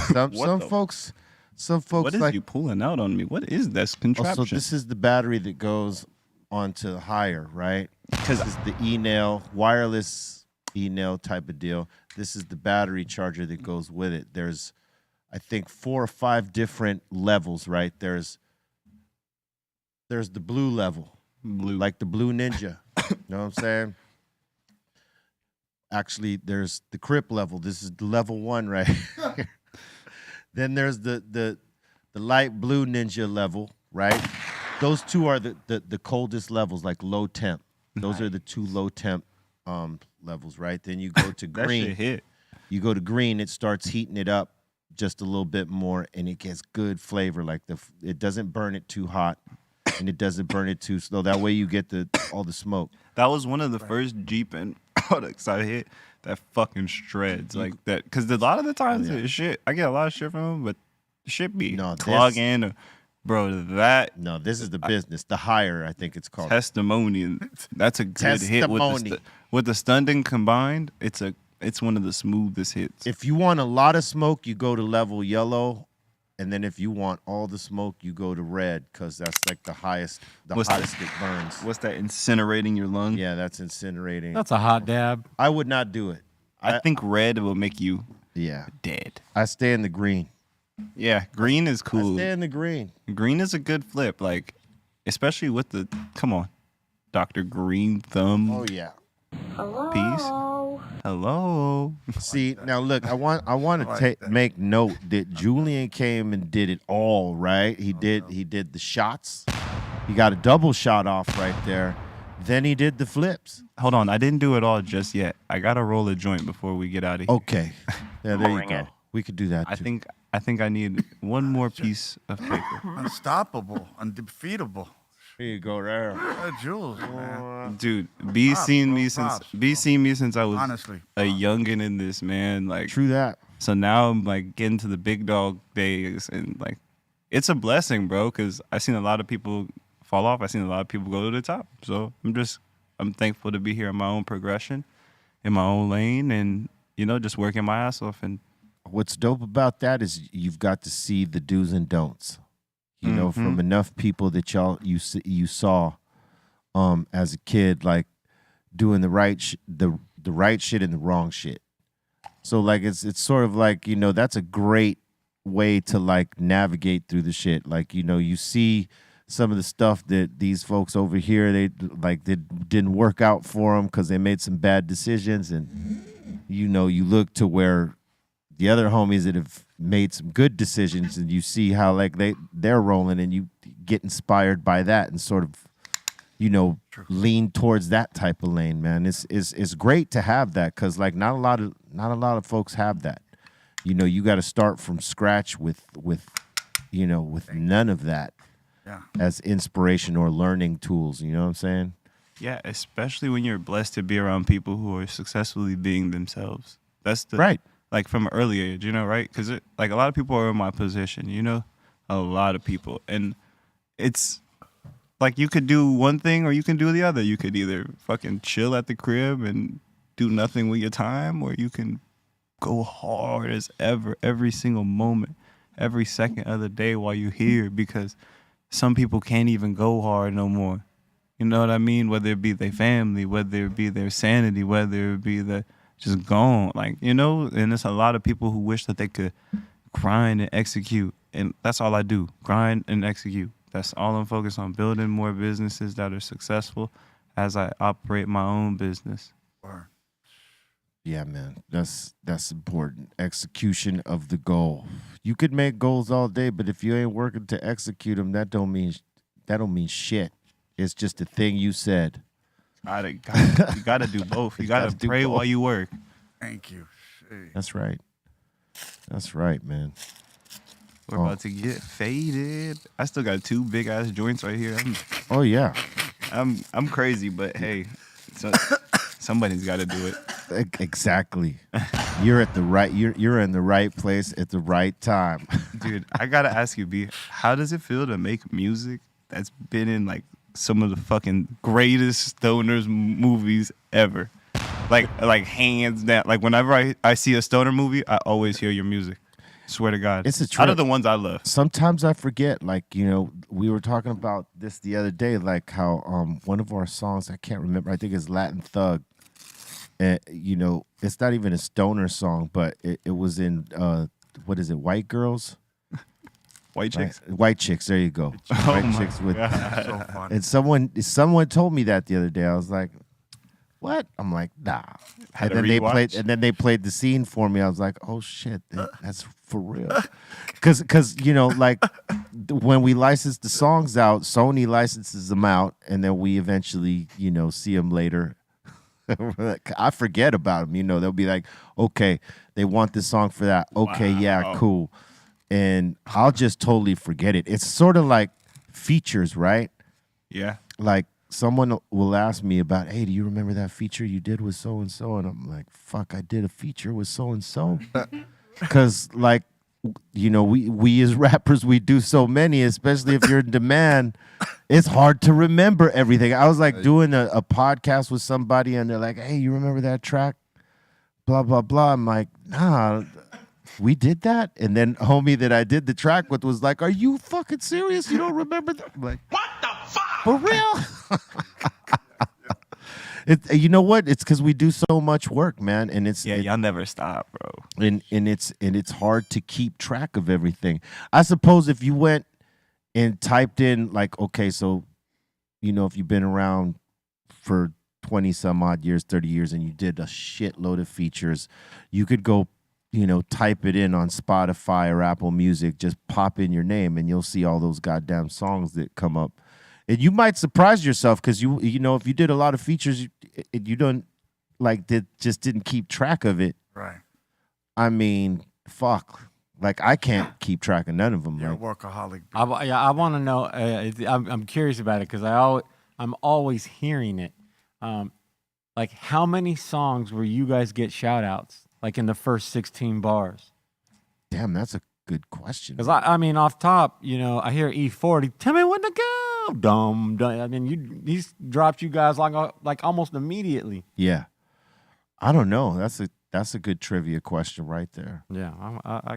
Some folks What is like you pulling out on me? What is this contraption? also this is the battery that goes onto higher, right? Because it's the e-nail, wireless e-nail type of deal. This is the battery charger that goes with it. There's, I think, 4 or 5 different levels, right? There's the blue level, like the Blue Ninja. You know what I'm saying? Actually, there's the Crip level. This is the level 1 right here. Then there's the light blue Ninja level, right? Those two are the coldest levels, like low temp. Those are the 2 low temp levels, right? Then you go to that green. shit hit. You go to green, it starts heating it up just a little bit more, and it gets good flavor. Like it doesn't burn it too hot, and it doesn't burn it too slow. That way you get all the smoke. That was one of the first Jeep and products I hit that fucking shreds like that. Because a lot of the times, shit, I get a lot of shit from them, but the shit be clogging. Bro, that. No, this is the business. The higher, I think it's called. Testimony. That's a good hit with the stunting combined. It's one of the smoothest hits. If you want a lot of smoke, you go to level yellow, and then if you want all the smoke, you go to red because that's like the hottest it burns. What's that? Incinerating your lung? Yeah, that's incinerating. That's a hot dab. I would not do it. I think red will make you dead. I stay in the green. Yeah, green is cool. I stay in the green. Green is a good flip, like especially with the Dr. Greenthumb. Oh yeah. Piece. Hello. See, now look, I want to make note that Julian came and did it all, right? He did the shots. He got a double shot off right there. Then he did the flips. Hold on, I didn't do it all just yet. I gotta roll a joint before we get out of here. Okay. Yeah, there you go. We could do that too. I think I need one more piece of paper. Unstoppable, undefeatable. Here you go, there. Jules, man. Dude, B seen me since I was Honestly. a youngin' in this, man. Like True that. So now I'm like getting to the big dog days, and like it's a blessing, bro. Because I seen a lot of people fall off. I seen a lot of people go to the top. So I'm thankful to be here in my own progression, in my own lane, and just working my ass off. And what's dope about that is you've got to see the do's and don'ts. From enough people that you saw as a kid, like doing the right shit and the wrong shit. So like it's sort of like that's a great way to like navigate through the shit. Like you see some of the stuff that these folks over here they didn't work out for them because they made some bad decisions, and you look to where the other homies that have made some good decisions, and you see how like they're rolling, and you get inspired by that and sort of lean towards that type of lane, man. It's great to have that because like not a lot of folks have that. You got to start from scratch with none of that as inspiration or learning tools. You know what I'm saying? yeah, especially when you're blessed to be around people who are successfully being themselves. That's the Right. like from an early age, you know, right? Because like a lot of people are in my position, you know, a lot of people, and it's like you could do one thing or you can do the other. You could either fucking chill at the crib and do nothing with your time, or you can go hard as ever, every single moment, every second of the day while you're here, because some people can't even go hard no more. You know what I mean? Whether it be their family, whether it be their sanity, whether it be the just gone, like, you know, and there's a lot of people who wish that they could grind and execute. And that's all I do, grind and execute. That's all I'm focused on, building more businesses that are successful as I operate my own business. Yeah, man, that's important. Execution of the goal. You could make goals all day, but if you ain't working to execute them, that don't mean shit. It's just a thing you said. You gotta do both. You gotta do pray both. while you work. Thank you. Hey. That's right. That's right, man. We're about to get faded. I still got 2 big ass joints right here. Oh yeah. I'm crazy, but hey, somebody's got to do it. Exactly. You're at the right. You're in the right place at the right time. Dude, I gotta ask you, B, how does it feel to make music that's been in like some of the fucking greatest stoners movies ever? Like hands down. Like whenever I see a stoner movie, I always hear your music. Swear to God. It's a Out trip. of the ones I love. Sometimes I forget, like, you know, we were talking about this the other day, like how one of our songs, I can't remember, I think it's Latin Thug. You know, it's not even a stoner song, but it was in, what is it, White Girls? White Chicks? Right? White Chicks, there you go. White Chicks with, So fun. and someone told me that the other day. I was like, what? I'm like, nah. Had And a rewatch? then they played the scene for me. I was like, oh shit, that's for real. Cause you know, like when we license the songs out, Sony licenses them out, and then we eventually, you know, see them later. I forget about them. You know, they'll be like, okay, they want this song for that. Okay, yeah, cool. And I'll just totally forget it. It's sort of like features, right? Yeah. Like someone will ask me about, hey, do you remember that feature you did with so and so? And I'm like, fuck, I did a feature with so and so. Because, like, you know, we as rappers, we do so many, especially if you're in demand. It's hard to remember everything. I was like doing a podcast with somebody, and they're like, hey, you remember that track? Blah, blah, blah. I'm like, nah, we did that? And then homie that I did the track with was like, are you fucking serious? You don't remember that? I'm like, what the fuck? For real? You know what? It's because we do so much work, man, and Y'all never stop, bro. and it's hard to keep track of everything. I suppose if you went and typed in like, okay, so you know, if you've been around for 20 some odd years, 30 years, and you did a shitload of features, you could go, you know, type it in on Spotify or Apple Music, just pop in your name, and you'll see all those goddamn songs that come up. And you might surprise yourself because you know, if you did a lot of features, you don't like just didn't keep track of it. Right. I mean, fuck. Like I can't keep track of none of them. You're Like, a workaholic. I want to know. I'm curious about it because I'm always hearing it. Like, how many songs where you guys get shout outs? Like in the first 16 bars? damn, that's a good question. Because I mean, off top, you know, I hear E40. Tell me when to go. Dumb. I mean, he's dropped you guys like almost immediately. Yeah, I don't know. That's a good trivia question right there. Yeah, I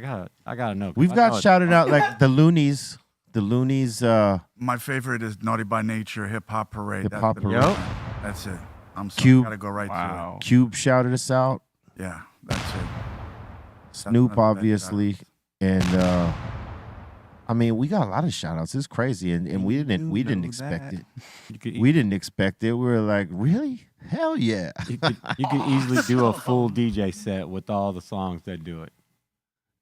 gotta know. We've got shouted out like the Loonies. The Loonies. My favorite is Naughty by Nature, Hip Hop Parade. Hip Hop That's the- Parade. That's it. I'm sorry. Cube. Gotta go right Wow. Cube shouted us out. to it. Yeah, that's it. Snoop, another obviously, and I mean, we got a lot of shout outs. It's crazy, and we didn't expect it. We didn't expect it. We were like, really? Hell yeah! You could easily do a full DJ set with all the songs that do it.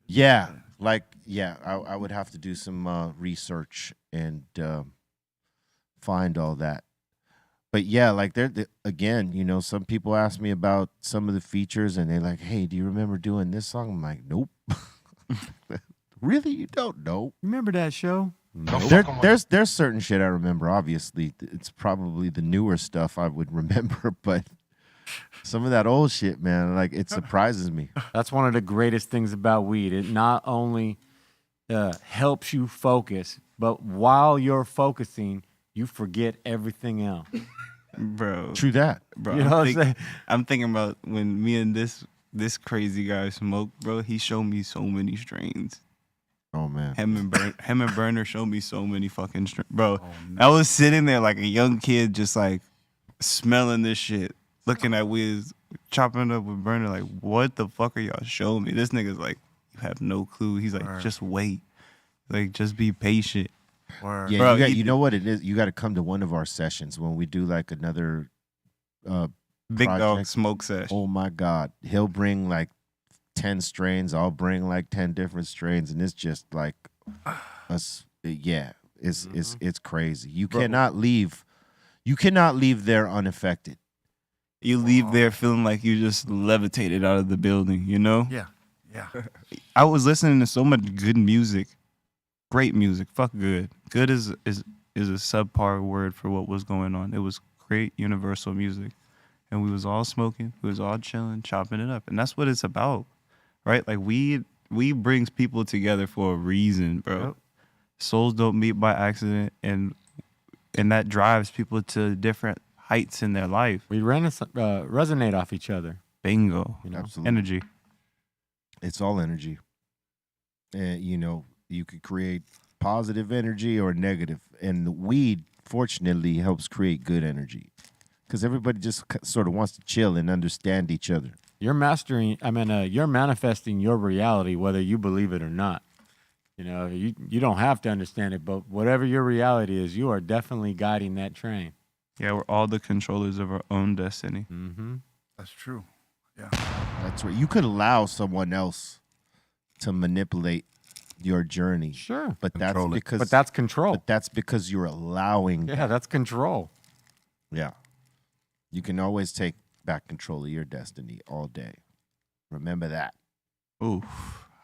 Yeah, I would have to do some research and find all that. But yeah, like again, you know, some people ask me about some of the features, and they're like, "Hey, do you remember doing this song?" I'm like, "Nope." Really, you don't know? Remember that show? There's certain shit I remember. Obviously, it's probably the newer stuff I would remember, but Some of that old shit, man, like it surprises me. That's one of the greatest things about weed. It not only helps you focus, but while you're focusing, you forget everything else. Bro. True that. Bro, You know what I'm saying? I'm thinking about when me and this crazy guy smoked, bro. He showed me so many strains. Oh man. Him and Burner showed me so many fucking strains. Bro, I was sitting there like a young kid just like smelling this shit, looking at Wiz, chopping up with Burner like, what the fuck are y'all showing me? This nigga's like, you have no clue. He's like, just wait. Like, just be patient. Word. Yeah, Bro, you know what it is? You got to come to one of our sessions when we do like another Big Dog project. smoke sesh. Oh my God. He'll bring like 10 strains. I'll bring like 10 different strains. And it's just like us. Yeah, it's crazy. You cannot leave there unaffected. You leave there feeling like you just levitated out of the building, you know? Yeah. Yeah. I was listening to so much good music. Great music. Fuck good. Good is a subpar word for what was going on. It was great universal music. And we was all smoking. We was all chilling, chopping it up. And that's what it's about. Right? Like weed brings people together for a reason, bro. Yep. Souls don't meet by accident, and that drives people to different heights in their life. We resonate off each other. Bingo. You know? Absolutely. Energy. It's all energy. And you could create positive energy or negative. And the weed, fortunately, helps create good energy. Because everybody just sort of wants to chill and understand each other. You're you're manifesting your reality, whether you believe it or not. You don't have to understand it, but whatever your reality is, you are definitely guiding that train. Yeah, we're all the controllers of our own destiny. Mm-hmm. That's true. Yeah. That's right. You could allow someone else to manipulate your journey. Sure. But that's Control it. because But that's control. But that's because you're allowing. Yeah, that's control. Yeah. You can always take back control of your destiny all day. Remember that. Ooh,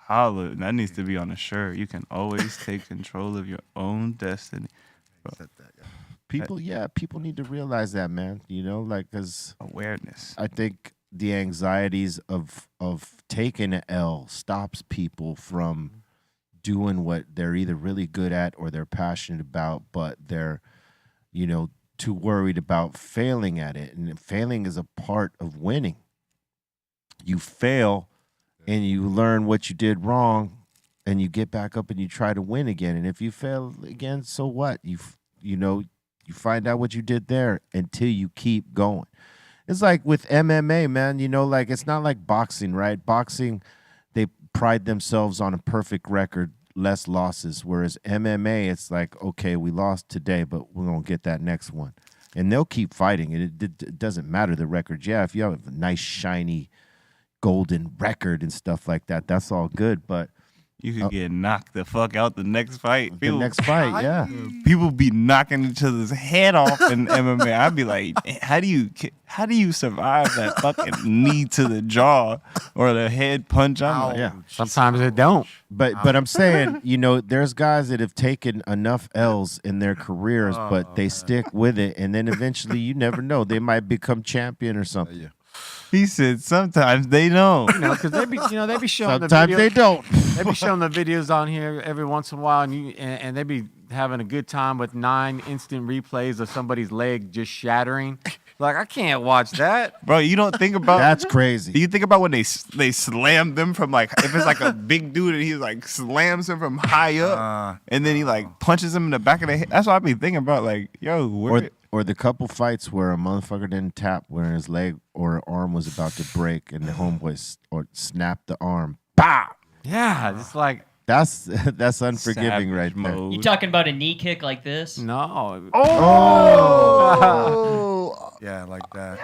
holla. That needs to be on a shirt. You can always take control of your own destiny. Said that, yeah. People need to realize that, man. Because Awareness. I think the anxieties of taking an L stops people from doing what they're either really good at or they're passionate about, but they're, too worried about failing at it. And failing is a part of winning. You fail and you learn what you did wrong and you get back up and you try to win again. And if you fail again, so what? You find out what you did there until you keep going. It's like with MMA, man, it's not like boxing, right? Boxing, they pride themselves on a perfect record, less losses. Whereas MMA, it's like, okay, we lost today, but we're going to get that next one. And they'll keep fighting. It doesn't matter the record. Yeah, if you have a nice, shiny, golden record and stuff like that, that's all good. But You could get knocked the fuck out the next fight. the next fight, yeah. People be knocking each other's head off in MMA. I'd be like, how do you survive that fucking knee to the jaw or the head punch? I'm like, Yeah. Sometimes it don't. But I'm saying, there's guys that have taken enough L's in their careers, but they stick with it, and then eventually, you never know, they might become champion or something. Yeah. he said sometimes they don't. Because they be showing Sometimes the they videos. don't. They be showing the videos on here every once in a while, and they be having a good time with 9 instant replays of somebody's leg just shattering. Like, I can't watch that. Bro, you don't think about That's Do crazy. you think about when they slam them from like if it's like a big dude and he like slams him from high up and then he like punches him in the back of the head? That's what I be thinking about. Like, yo, where Or the couple fights where a motherfucker didn't tap where his leg or arm was about to break and the homeboy snapped the arm. Bah! Yeah, it's like, That's unforgiving Savage right there. mode. You talking about a knee kick like this? no. Oh! Yeah, like that.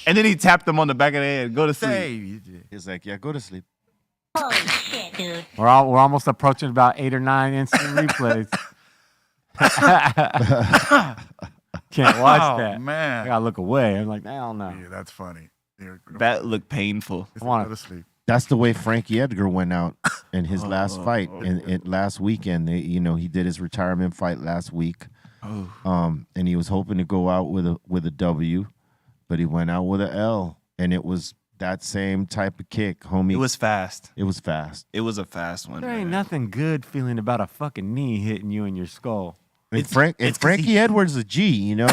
And then he tapped him on the back of the head. Go to sleep. Hey, you did. He's like, yeah, go to sleep. We're almost approaching about 8 or 9 instant replays. Can't watch Oh, that. I man. gotta look away. I'm like, hell no. Yeah, that's funny. That looked painful. Just I wanna- go to sleep. That's the way Frankie Edgar went out in his last fight and last weekend. He did his retirement fight last week. And he was hoping to go out with a W, but he went out with an L, and it was that same type of kick, homie. It was fast. It was fast. It was a fast one. There ain't man. nothing good feeling about a fucking knee hitting you in your skull. And, it's 'cause Frankie Edwards is a G, you know.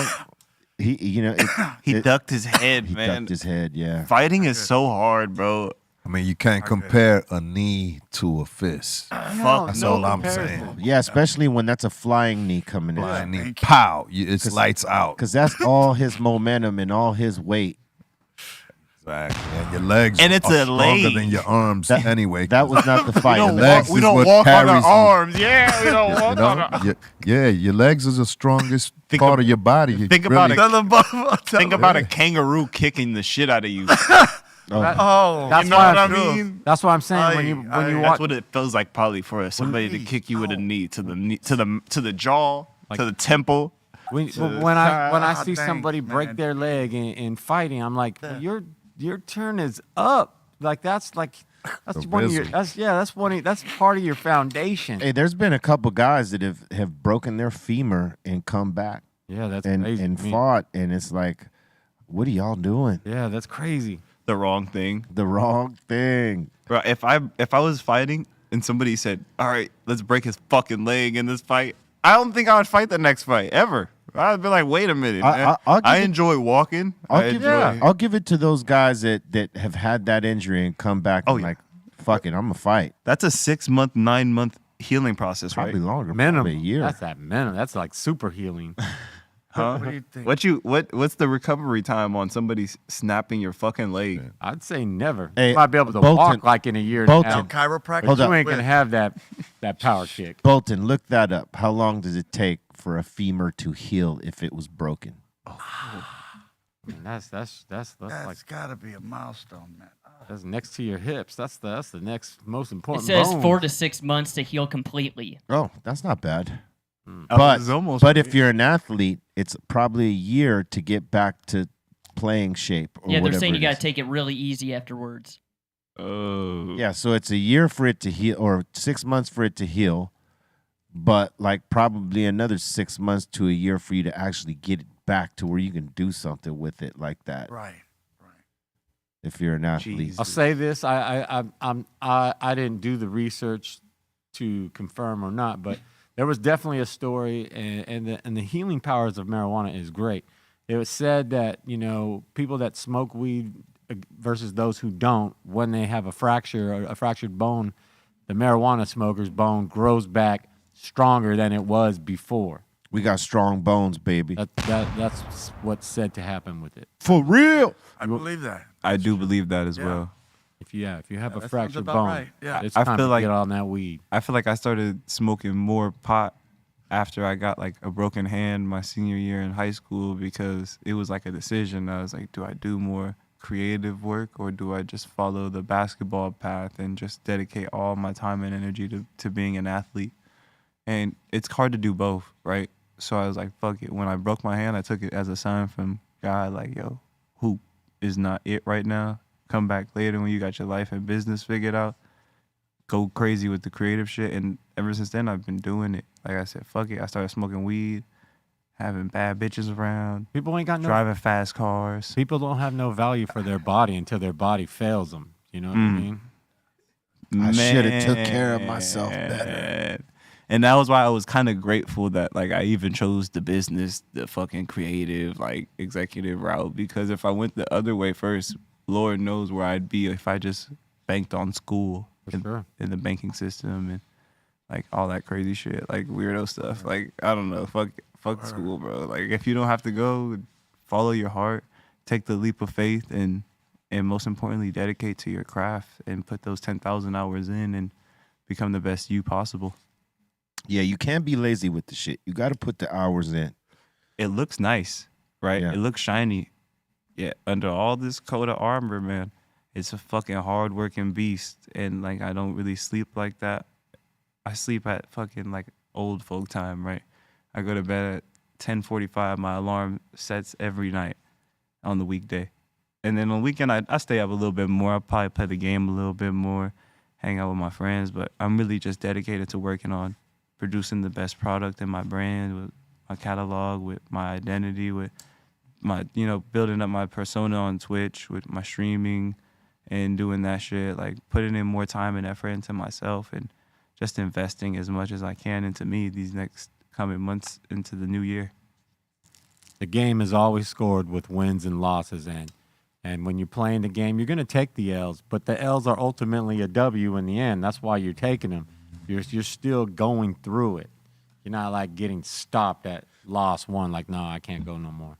He ducked his head, he man. ducked his head, yeah. Fighting is so hard, bro. I mean, you can't compare a knee to a fist. Fuck. That's no all I'm comparison. saying. Yeah, especially when that's a flying knee coming in. Flying knee, pow! It's lights out. Because that's all his momentum and all his weight. Exactly. And your legs And it's are a stronger leg. than your arms anyway. That was not the fight. legs We is don't what walk on our carries you. arms. Yeah, we don't walk You know? on our Yeah, your legs is the strongest Think part of- of your body. You think about really- it. Tell them both. Think about a kangaroo kicking the shit out of you. Oh, That's You know why what I I mean? That's what I'm saying. When you That's watch, That's what it feels like, probably, for somebody to kick you with a knee to the jaw, to the temple. when I see dang, somebody break man. their leg in fighting, I'm like, well, your turn is up. Like that's The one of your rhythm. that's part of your foundation. Hey, there's been a couple guys that have broken their femur and come back Yeah, that's and crazy. to me. fought, and it's like, what are y'all doing? Yeah, that's crazy. The wrong thing. The wrong thing. Bro, if I was fighting and somebody said, "All right, let's break his fucking leg in this fight," I don't think I would fight the next fight ever. I'd be like, "Wait a minute, man. I'll give I it- enjoy walking. I'll give it to those guys that have had that injury and come back and yeah. like, fuck it, I'm gonna fight. That's a 6-month, 9-month healing process, Probably right? longer, Minimum. probably a year. That's that minimum. That's like super healing. Huh? What do you think? What's the recovery time on somebody snapping your fucking leg? I'd say never. Hey, you might be able to Bolton- walk like in a year and a Bolton- half. Chiropractor. Hold But up. you ain't gonna have that power kick. Bolton, look that up. How long does it take for a femur to heal if it was broken? Man, that's like That's got to be a milestone, man. that's next to your hips. That's the next most It important. says bone. 4 to 6 months to heal completely. Oh, that's not bad. I But was almost but if you're an athlete, it's probably a year to get back to playing shape. Or Yeah, they're whatever saying you it got to is. take it really easy afterwards. Oh. Yeah, so it's a year for it to heal, or 6 months for it to heal, but like probably another 6 months to a year for you to actually get it back to where you can do something with it like that. Right. If you're an athlete, Jesus. I'll say this: I didn't do the research to confirm or not, but there was definitely a story, and the healing powers of marijuana is great. It was said that people that smoke weed versus those who don't, when they have a fracture or a fractured bone, the marijuana smoker's bone grows back stronger than it was before. we got strong bones, baby. That's what's said to happen with it. For real. I believe that. I do believe that as Yeah. well. If you have a that sounds fractured about bone, right. Yeah. it's I time feel to like- get on that weed. I feel like I started smoking more pot after I got like a broken hand my senior year in high school, because it was like a decision. I was like, do I do more creative work, or do I just follow the basketball path and just dedicate all my time and energy to being an athlete? And it's hard to do both, right? So I was like, fuck it. When I broke my hand, I took it as a sign from God, like, yo, hoop is not it right now. Come back later when you got your life and business figured out. Go crazy with the creative shit. And ever since then, I've been doing it. Like I said, fuck it. I started smoking weed, having bad bitches around, People ain't got no. driving fast cars. People don't have no value for their body until their body fails them. You know what I mean? I shoulda took care of myself better. Man. And that was why I was kind of grateful that like I even chose the business, the fucking creative, like executive route, because if I went the other way first, Lord knows where I'd be if I just banked on school For sure. in the banking system and like all that crazy shit, like weirdo stuff. Like I don't know, fuck school, bro. Like if you don't have to go, follow your heart, take the leap of faith, and most importantly, dedicate to your craft and put those 10,000 hours in and become the best you possible. Yeah, you can't be lazy with the shit. You got to put the hours in. It looks nice, right? Yeah. It looks shiny. Yeah, under all this coat of armor, man, it's a fucking hard-working beast. And, like, I don't really sleep like that. I sleep at fucking, like, old folk time, right? I go to bed at 10:45. My alarm sets every night on the weekday. And then on the weekend, I stay up a little bit more. I'll probably play the game a little bit more, hang out with my friends. But I'm really just dedicated to working on producing the best product in my brand, with my catalog, with my identity, with my building up my persona on Twitch with my streaming and doing that shit, like putting in more time and effort into myself and just investing as much as I can into me these next coming months into the new year. The game is always scored with wins and losses, and when you're playing the game, you're going to take the L's, but the L's are ultimately a W in the end. That's why you're taking them. You're still going through it. You're not like getting stopped at loss one, like, no, I can't go no more.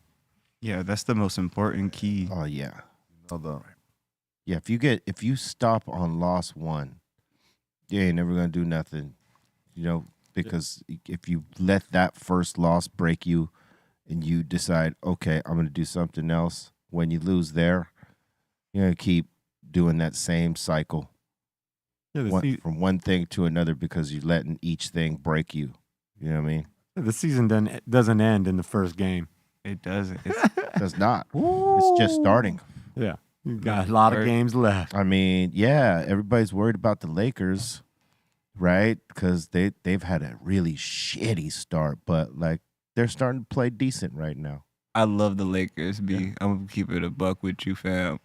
Yeah, that's the most important key. Oh yeah. Yeah, if you stop on loss one, you ain't never gonna do nothing. Because if you let that first loss break you and you decide, okay, I'm gonna do something else, when you lose there, you're gonna keep doing that same cycle. Yeah, from one thing to another because you're letting each thing break you. You know what I mean? the season doesn't end in the first game. It doesn't. It does not. It's just starting. Yeah, you got a lot of games left. I mean, yeah, everybody's worried about the Lakers, right? Because they've had a really shitty start, but like they're starting to play decent right now. I love the Lakers, B. Yeah. I'm gonna keep it a buck with you, fam.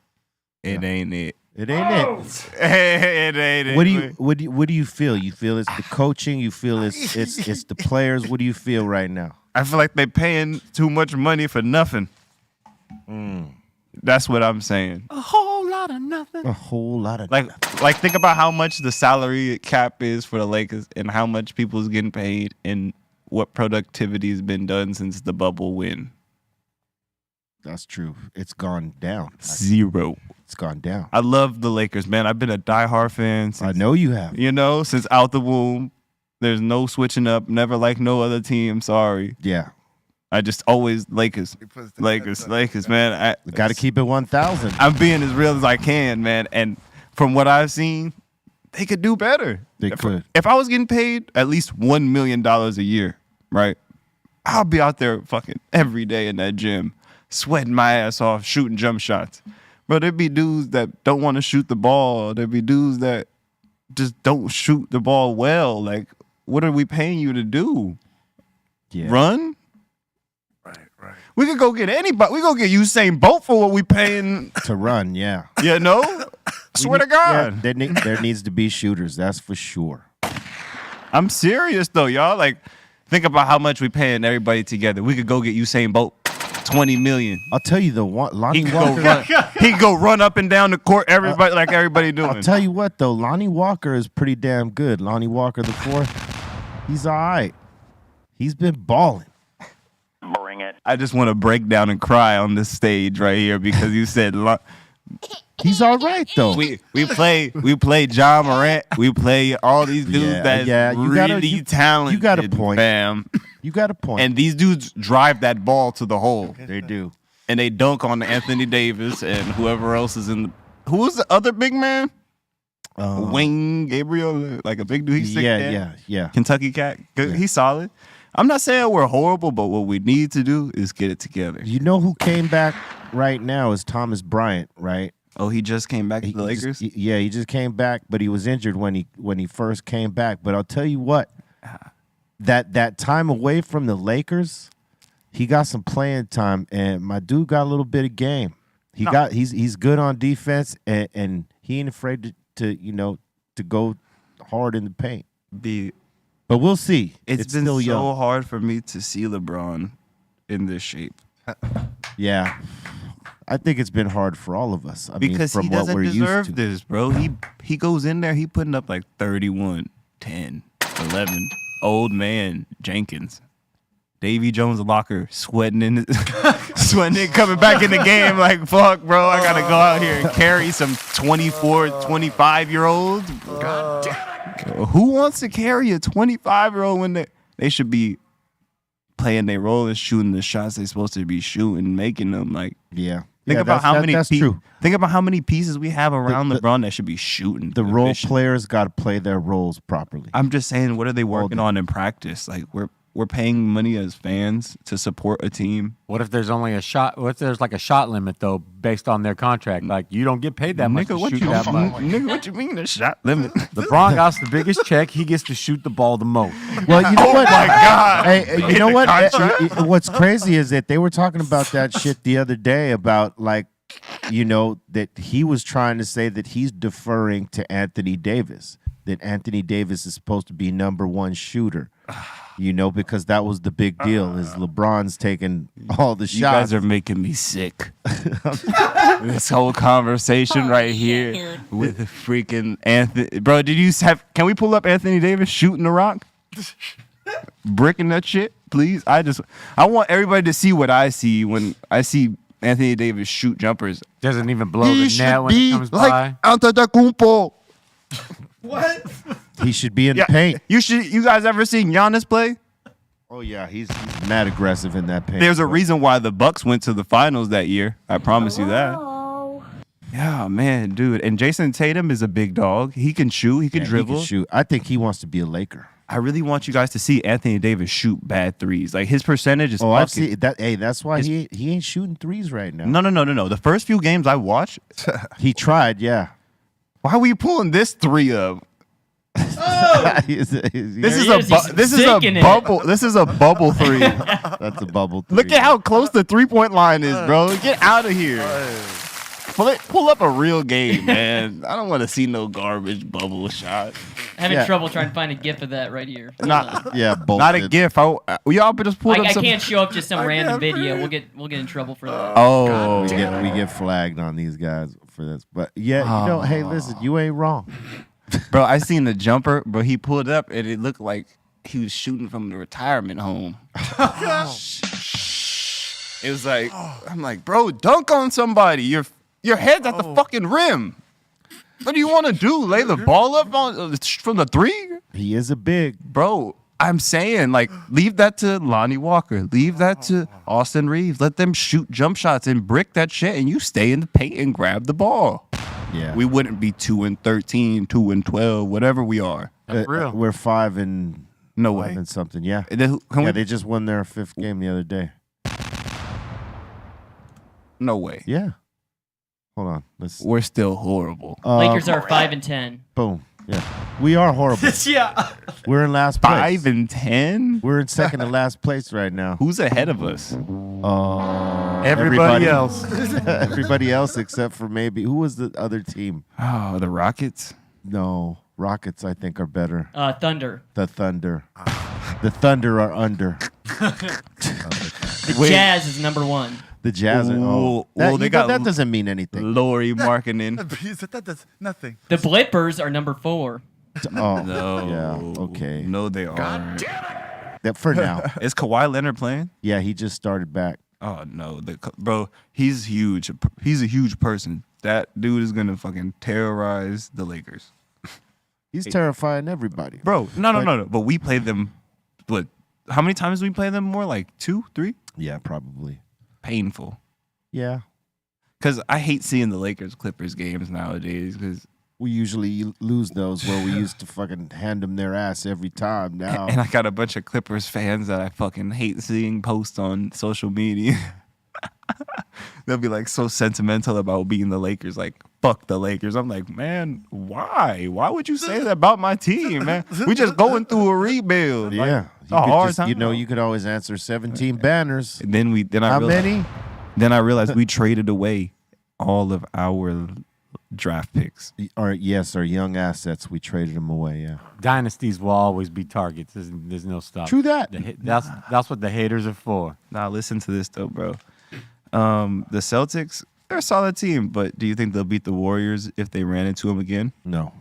It ain't it. It ain't it. It ain't it. What do you feel? You feel it's the coaching? You feel it's the players? What do you feel right now? I feel like they paying too much money for nothing. That's what I'm saying. A whole lot of nothing. A whole lot of Like think about how much the salary cap is for the Lakers and how much people is getting paid and what productivity has been done since the bubble win. That's true. It's gone down. Zero. It's gone down. I love the Lakers, man. I've been a diehard fan since, I know you have. since out the womb. There's no switching up. Never like no other team. Sorry. Yeah. I just always Lakers, man. We got to keep it 1,000. I'm being as real as I can, man. And from what I've seen, they could do better. They could. If I was getting paid at least $1 million a year, right, I'll be out there fucking every day in that gym, sweating my ass off, shooting jump shots. Bro, there'd be dudes that don't want to shoot the ball. There'd be dudes that just don't shoot the ball well. Like, what are we paying you to do? Yeah. Run? Right. We could go get anybody. We go get Usain Bolt for what we paying. To run, yeah. You know? Swear to God. Yeah, there needs to be shooters. That's for sure. I'm serious, though, y'all. Like, think about how much we paying everybody together. We could go get Usain Bolt. 20 million. I'll tell you Lonnie He Walker. could go run up and down the court, everybody doing. I'll tell you what though, Lonnie Walker is pretty damn good. Lonnie Walker the fourth, he's all right. He's been balling. Bring it. I just want to break down and cry on this stage right here because you said He's all right though. we play John Morant. We play all these dudes that's really talented. You got a point. Fam. You got a point. And these dudes drive that ball to the hole. They do. And they dunk on Anthony Davis and whoever else is in the. Who was the other big man? Wayne Gabriel, like a big dude. He's sick. Yeah. Kentucky cat. Good. Yeah. He's solid. I'm not saying we're horrible, but what we need to do is get it together. You know who came back right now is Thomas Bryant, right? Oh, he just came back to the Lakers? He just came back, but he was injured when he first came back. But I'll tell you what, that time away from the Lakers, he got some playing time, and my dude got a little bit of game. He's good on defense, and he ain't afraid to go hard in the paint. But we'll see. It's been still so young. hard for me to see LeBron in this shape. Yeah. I think it's been hard for all of us. Because from he what doesn't we're deserve used to. this, bro. He goes in there, he putting up like 31, 10, 11. Old man Jenkins. Davy Jones locker sweating coming back in the game like, fuck, bro, I got to go out here and carry some 24, 25-year-olds. God damn it. Who wants to carry a 25-year-old when they should be playing their role and shooting the shots they're supposed to be shooting, making them like. Yeah. Think about how many. That's true. Think about how many pieces we have around LeBron that should be shooting. The role players got to play their roles properly. I'm just saying, what are they working on in practice? Like we're we're paying money as fans to support a team. What if there's only a shot? What if there's like a shot limit though, based on their contract? Like you don't get paid that much to shoot that much. Nigga, what you mean a shot limit? LeBron got the biggest check. He gets to shoot the ball the most. Well, you know what? my God. Hey, you know what? What's crazy is that they were talking about that shit the other day about like, you know, that he was trying to say that he's deferring to Anthony Davis, that Anthony Davis is supposed to be #1 shooter. You know, because that was the big deal. Is LeBron's taking all the shots. You guys are making me sick. This whole conversation right here with freaking Anthony. Bro, can we pull up Anthony Davis shooting the rock? Bricking that shit, please. I want everybody to see what I see when I see Anthony Davis shoot jumpers. Doesn't even blow the net when it comes by. Antetokounmpo. What? He should be in the paint. You guys ever seen Giannis play? Oh yeah, he's mad aggressive in that paint. There's a reason why the Bucks went to the finals that year. I promise you that. Yeah, man, dude. And Jason Tatum is a big dog. He can shoot. He can dribble. He can shoot. I think he wants to be a Laker. I really want you guys to see Anthony Davis shoot bad threes. Like his percentage is. Oh, I see that. Hey, that's why he ain't shooting threes right now. No. The first few games I watched, he tried. Yeah. why were you pulling this 3 up? Oh! This is sinking a it. bubble. This is a bubble 3. That's a bubble. Look at how close the 3-point line is, bro. Get out of here. Pull up a real game, man. I don't want to see no garbage bubble shot. Having trouble trying to find a gif of that right here. Not not a GIF. Y'all just pulled up I some. can't show up just some random video. We'll get in trouble for that. Oh, we get flagged on these guys for this. But yeah, you know, hey, listen, you ain't wrong. bro, I seen the jumper, but he pulled up and it looked like he was shooting from the retirement home. It was like, I'm like, bro, dunk on somebody. Your head's at the fucking rim. What do you want to do? Lay the ball up from the 3? He is a big. Bro, I'm saying, like, leave that to Lonnie Walker. Leave that to Austin Reeves. Let them shoot jump shots and brick that shit, and you stay in the paint and grab the ball. Yeah. We wouldn't be 2-13, 2-12, whatever we are. That's real. We're 5 and No 5 way. and something. Yeah. Can They just won their 5th game the other day. No way. Yeah. Hold on. We're still horrible. Lakers are 5-10. Boom. Yeah. We are horrible. Yeah. We're in last place. 5-10? We're in second to last place right now. Who's ahead of us? Everybody else. Everybody else except for maybe who was the other team? Oh, the Rockets? No, Rockets I think are better. Thunder. The Thunder. The Thunder are under. The Jazz is number 1. The Jazz are. That doesn't mean anything. Laurie Markkinen. That does nothing. The Blippers are number 4. Oh No. yeah. Okay. No, they aren't. That for now. Is Kawhi Leonard playing? Yeah, he just started back. Oh no, bro, he's huge. He's a huge person. That dude is gonna fucking terrorize the Lakers. He's terrifying everybody. Bro, no. But we played them. What? How many times did we play them? More like 2, 3? Yeah, probably. Painful. Yeah. Because I hate seeing the Lakers Clippers games nowadays. Because We usually lose those where we used to fucking hand them their ass every time. Now, and I got a bunch of Clippers fans that I fucking hate seeing post on social media. They'll be like so sentimental about being the Lakers, like fuck the Lakers. I'm like, man, why? Why would you say that about my team, man? We just going through a rebuild. Like, yeah, it's a hard time. you know, you could always answer 17 banners. And then I How realized, many? Then I realized we traded away all of our draft picks. Our young assets. We traded them away. Yeah, Dynasties will always be targets. There's no stop. true that. That's what the haters are for. Now listen to this though, bro. The Celtics, they're a solid team, but do you think they'll beat the Warriors if they ran into them again? No,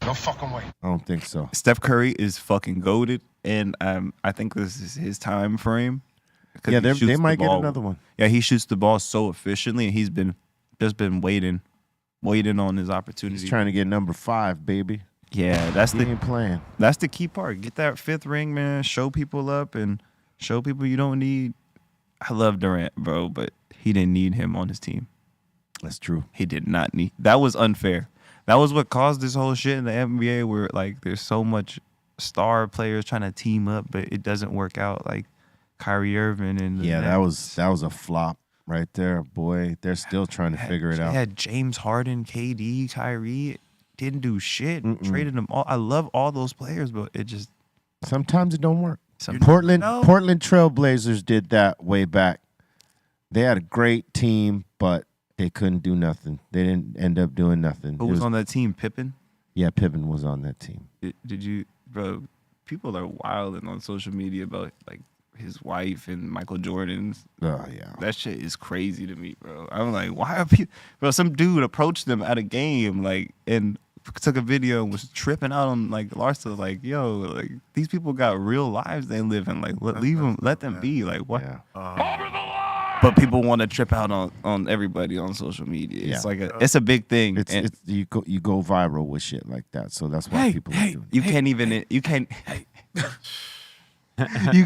No fucking way. I don't think so. Steph Curry is fucking goated, and I think this is his time frame. Yeah, they might get another one. Yeah, he shoots the ball so efficiently, and he's been waiting on his opportunity. He's trying to get number 5, baby. Yeah, that's He ain't playing. That's the key part. Get that 5th ring, man. Show people up and show people you don't need. I love Durant, bro, but he didn't need him on his team. That's true. He did not need. That was unfair. That was what caused this whole shit in the NBA where like there's so much star players trying to team up, but it doesn't work out. Like Kyrie Irving and the that Nets. was a flop right there, boy. They're still trying to figure it out. They had James Harden, KD, Kyrie. Didn't do shit. Traded them all. I love all those players, but it just Sometimes it don't work. Some- Portland Trailblazers did that way back. They had a great team, but they couldn't do nothing. They didn't end up doing nothing. Who was on that team? Pippen? Yeah, Pippen was on that team. Did you, bro? People are wilding on social media about like his wife and Michael Jordan's. Oh yeah. That shit is crazy to me, bro. I'm like, why are people? Bro, some dude approached them at a game, like, and took a video and was tripping out on like Larsa, like, yo, like these people got real lives they live in. Like, let them be. Like, what? Yeah. But people want to trip out on everybody on social media. It's like it's a big thing. It's you go viral with shit like that. So that's why people are doing it. You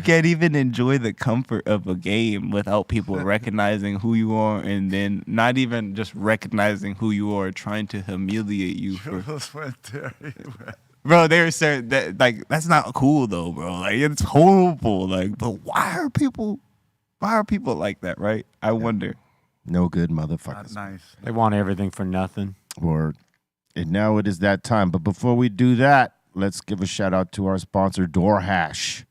can't even enjoy the comfort of a game without people recognizing who you are, and then not even just recognizing who you are, trying to humiliate you for. Bro, they were saying that like that's not cool though, bro. Like it's horrible. Like, but why are people like that, right? I wonder. No good motherfuckers. Not nice. They want everything for nothing. And now it is that time. But before we do that, let's give a shout out to our sponsor, DoorHash.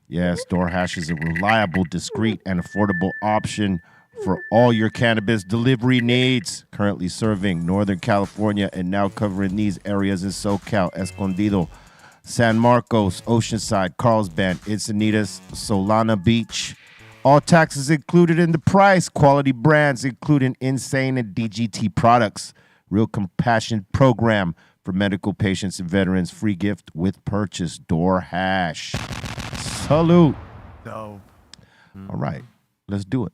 Yes, DoorHash is a reliable, discreet, and affordable option for all your cannabis delivery needs. Currently serving Northern California and now covering these areas in SoCal, Escondido, San Marcos, Oceanside, Carlsbad, Encinitas, Solana Beach. All taxes included in the price. Quality brands including Insane and DGT products. Real compassion program for medical patients and veterans. Free gift with purchase. DoorHash. Salute. Dope. All right, let's do it.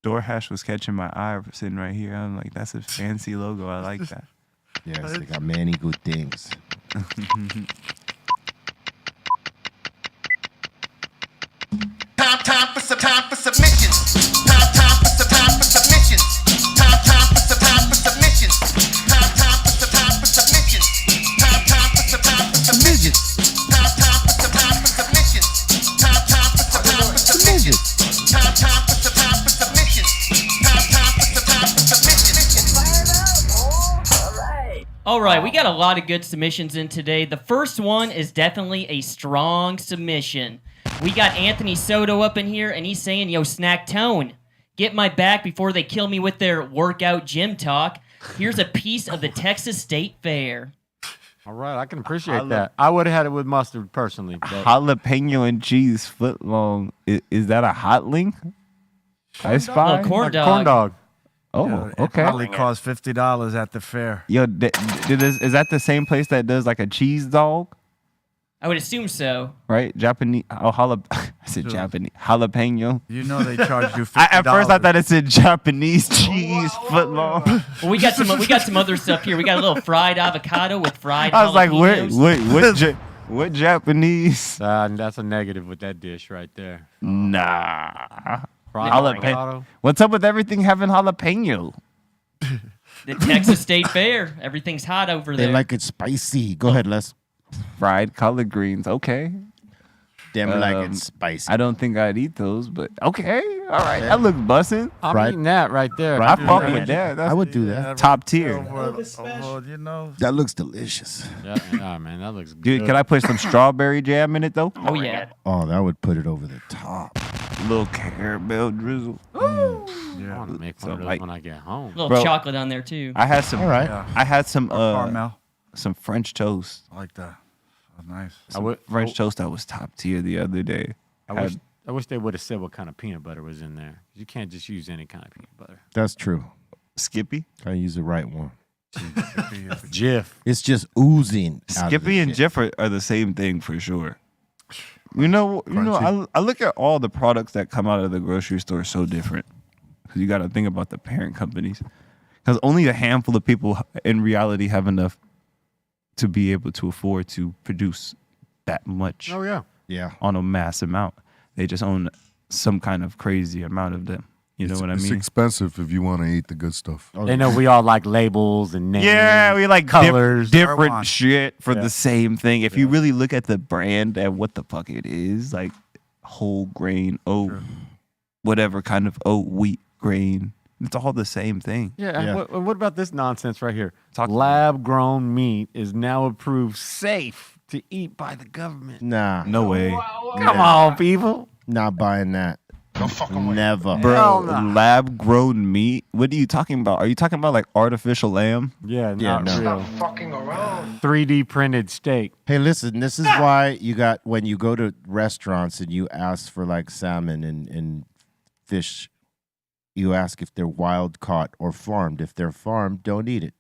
DoorHash was catching my eye sitting right here. I'm like, that's a fancy logo. I like that. Yes, they got many good things. Time for submissions. Time for submissions. Time for submissions. Time for submissions. Time for submissions. Time for submissions. Time for submissions. Time for submissions. All right, we got a lot of good submissions in today. The first one is definitely a strong submission. We got Anthony Soto up in here, and he's saying, yo, Snack Tone, get my back before they kill me with their workout gym talk. Here's a piece of the Texas State Fair. All right, I can appreciate that. I would have had it with mustard personally. But Jalapeno and cheese foot long. Is that a hot link? I spy. Little corn dog. corn dog. Oh, It okay. probably cost $50 at the fair. Yo, is that the same place that does like a cheese dog? I would assume so. Right? Japanese. Oh, I said Sure. Japanese. Jalapeno. You know they charge you $50. At first, I thought it said Japanese cheese foot long. Well, we got some other stuff here. We got a little fried avocado with fried I was like, jalapenos. what Japanese? That's a negative with that dish right there. Nah. Fried Jalapeno. avocado. What's up with everything having jalapeno? The Texas State Fair. Everything's hot over They there. like it spicy. Go ahead, Les. Fried collard greens. Okay. Them like it spicy. I don't think I'd eat those, but okay. All right. That looks bussin'. I'm Right. eating that right there. I fuck with that. I would do that. Top tier. You know, That looks delicious. Yeah, man, that looks good. Dude, can I put some strawberry jam in it, though? Oh, yeah. Oh, that would put it over the top. A little caramel drizzle. I want to make one of those like- when I get home. A little Bro. chocolate on there, too. I had some. All right. I had some caramel. some French toast. I like that. Oh, nice. French toast that was top tier the other day. I wish they would have said what kind of peanut butter was in there. You can't just use any kind of peanut butter. That's true. Skippy. I use the right one. Jif. It's just oozing. out of Skippy the and shit. Jif are the same thing for sure. You know. I look at all the products that come out of the grocery store so different. Because you got to think about the parent companies. Because only a handful of people in reality have enough to be able to afford to produce that much Oh, yeah. Yeah. on a mass amount. They just own some kind of crazy amount of them. You know what I It's mean? expensive if you want to eat the good stuff. Oh, They know we all like labels and names. Yeah, we like colors. different Arwan. shit for Yeah. the same thing. If you really look at the brand and what the fuck it is, like whole grain oat, whatever kind of oat, wheat, grain, it's all the same thing. Yeah. Yeah. What about this nonsense right here? Talk to me. Lab-grown meat is now approved safe to eat by the government. Nah, No way. Come on, people. not buying that. No fucking way. Never. Hell Bro, nah. lab grown meat? What are you talking about? Are you talking about like artificial lamb? Yeah, Yeah, not no. real. Fucking around. 3D printed steak. Hey, listen, this is why you got when you go to restaurants and you ask for like salmon and fish, you ask if they're wild caught or farmed. If they're farmed, don't eat it.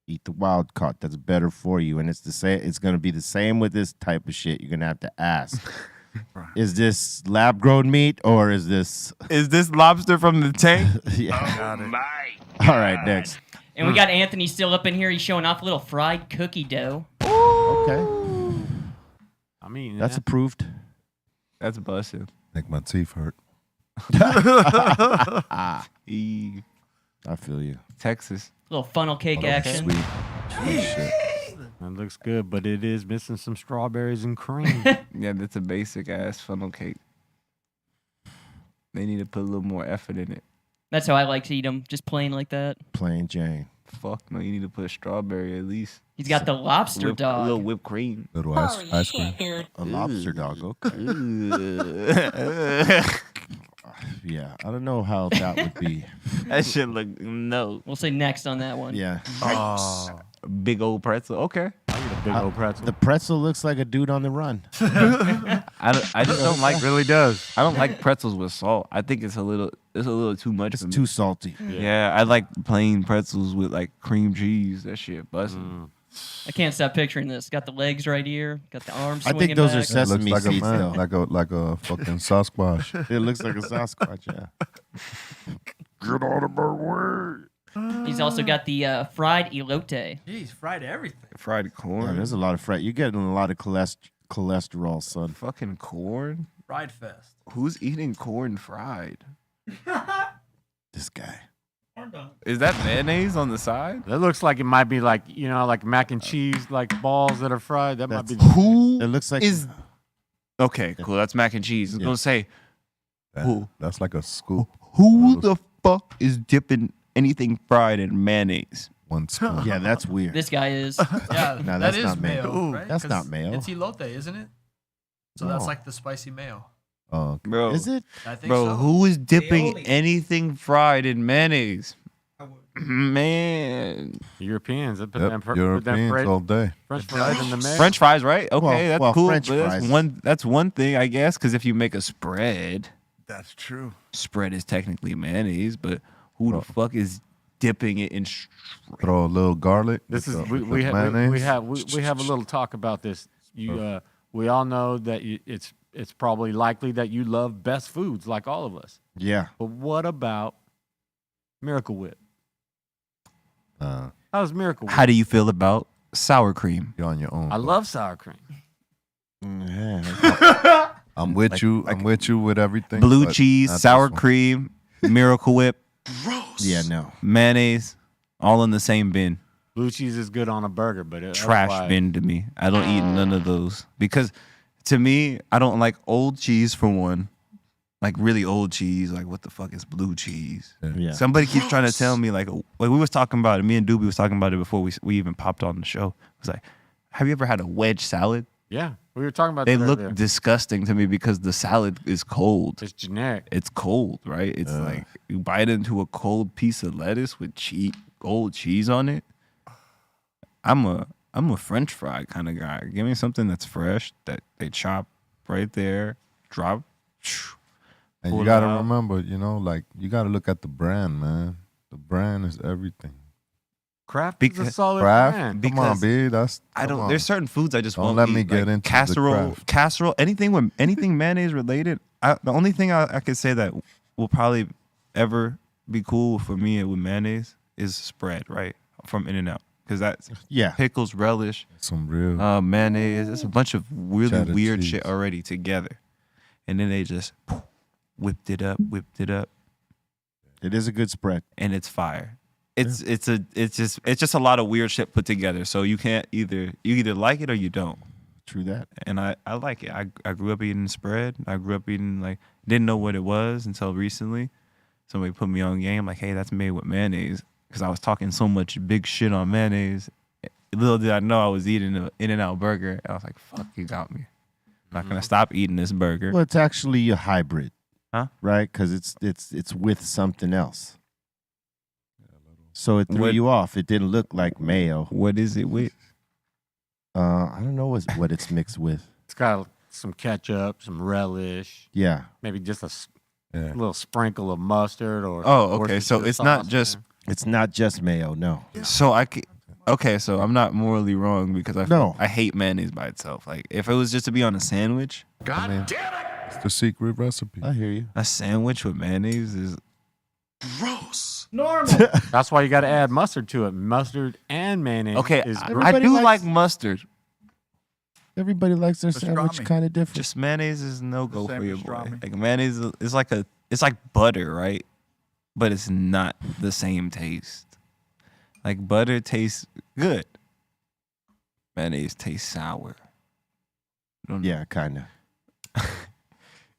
Eat the wild caught. That's better for you. And it's the same. It's gonna be the same with this type of shit. You're gonna have to ask. Is this lab grown meat or is this? Is this lobster from the tank? Yeah. My. All right, next. And we got Anthony still up in here. He's showing off a little fried cookie dough. Okay, I mean, that's approved. That's busted. Make my teeth hurt. I feel you. Texas. Little funnel cake action. Sweet. Sweet shit. that looks good, but it is missing some strawberries and cream. Yeah, that's a basic ass funnel cake. They need to put a little more effort in it. That's how I like to eat them, just plain like that. Plain Jane. Fuck no, you need to put strawberry at least. He's got the lobster A little dog. whipped cream. Little ice cream. A lobster dog. Okay. Yeah, I don't know how that would be. That shit look no. We'll say next on that one. Yeah. Big old pretzel. Okay. Big old pretzel. The pretzel looks like a dude on the run. I just don't like really does. I don't like pretzels with salt. I think it's a little too much. It's for me. too salty. Yeah, I like plain pretzels with like cream cheese. That shit busting. I can't stop picturing this. Got the legs right here. Got the arms I swinging think those back. are sesame Looks like seeds, a man, though. like a fucking Sasquatch. It looks like a Sasquatch, yeah. Get out of my way. He's also got the fried elote. Jeez, fried everything. Fried corn. Yeah, there's a lot of fat. You're getting a lot of cholesterol, son. Fucking corn. Fried fest. Who's eating corn fried? This guy. Is that mayonnaise on the side? That looks like it might be like, you know, like mac and cheese, like balls that are fried. That might be. Who It looks like is? Okay, cool. That's mac and cheese. I was Yeah. gonna say, That's like a scoop. who the fuck is dipping anything fried in mayonnaise? One spoon. Yeah, that's weird. This guy is. Yeah, No, that that's is not mayo. mayo. Right? That's 'Cause not mayo. It's elote, isn't it? So that's No. like the spicy mayo. Oh, Bro, Is it? I think Bro, so. who is dipping Aioli. anything fried in mayonnaise? Man, Europeans. They put yep, them, put them Europeans all day. French fries in the mayo. French fries, right? Okay, Well, that's well, cool. French but that's fries. That's one thing, I guess. Because if you make a spread, That's true. spread is technically mayonnaise. But who the fuck is dipping it in? Throw a little garlic. This is with we, the we, ha- mayonnaise. we have a little talk about this. You we all know that it's probably likely that you love best foods like all of us. Yeah. But what about Miracle Whip? How's Miracle Whip? How do you feel about sour cream? You're on your own. I bro. love sour cream. Yeah. I'm with you. I'm with you with everything. Blue but cheese, not sour this one. cream, Miracle Whip, Yeah, no. mayonnaise, all in the same bin. Blue cheese is good on a burger, but Trash otherwise- bin to me. I don't eat none of those because to me, I don't like old cheese for one. Like really old cheese. Like what the fuck is blue cheese? Yeah. Somebody keeps trying to tell me like we was talking about it. Me and Doobie was talking about it before we even popped on the show. It was like, have you ever had a wedge salad? Yeah, we were talking about They that look earlier. disgusting to me because the salad is cold. It's generic. It's cold, right? It's like you bite into a cold piece of lettuce with old cheese on it. I'm a French fry kind of guy. Give me something that's fresh that they chop right there, drop. And pull you it gotta out. remember, like you gotta look at the brand, man. The brand is everything. Kraft is a Because- solid Craft, brand. come on, because B. That's I come don't. on. There's certain foods I just Don't won't let eat, me get like into the casserole. craft. Casserole. Anything mayonnaise related. The only thing I could say that will probably ever be cool for me with mayonnaise is spread, right, from In-N-Out, because that's Yeah. pickles, relish, some real. mayonnaise. It's a bunch of really Cheddar weird cheese. shit already together, and then they just whipped it up. It is a good spread. and it's fire. It's just a lot of weird shit put together. So you either like it or you don't. True that. And I like it. I grew up eating spread. I grew up eating didn't know what it was until recently. Somebody put me on game like, hey, that's made with mayonnaise. Because I was talking so much big shit on mayonnaise. Little did I know I was eating an In-N-Out burger. I was like, fuck, you got me. I'm not gonna stop eating this burger. Well, it's actually a hybrid. Huh? Right? Because it's with something else. So it threw What- you off. It didn't look like mayo. What is it with? I don't know what it's mixed with. It's got some ketchup, some relish, Yeah. maybe just a little sprinkle of mustard or. Oh, okay. Worcestershire So it's not sauce, just. man. It's not just mayo, no. So okay, so I'm not morally wrong because No. I hate mayonnaise by itself. Like if it was just to be on a sandwich, It's the secret recipe. I hear you. a sandwich with mayonnaise is Normal. That's why you got to add mustard to it. Mustard and mayonnaise. okay. Is I Everybody do likes- like mustard. Everybody likes their Pastrami. sandwich kind of different. Just mayonnaise is no go same for your boy. pastrami. Like mayonnaise is it's like butter, right? But it's not the same taste. Like butter tastes good. Mayonnaise tastes sour. Don't- Yeah, kind of.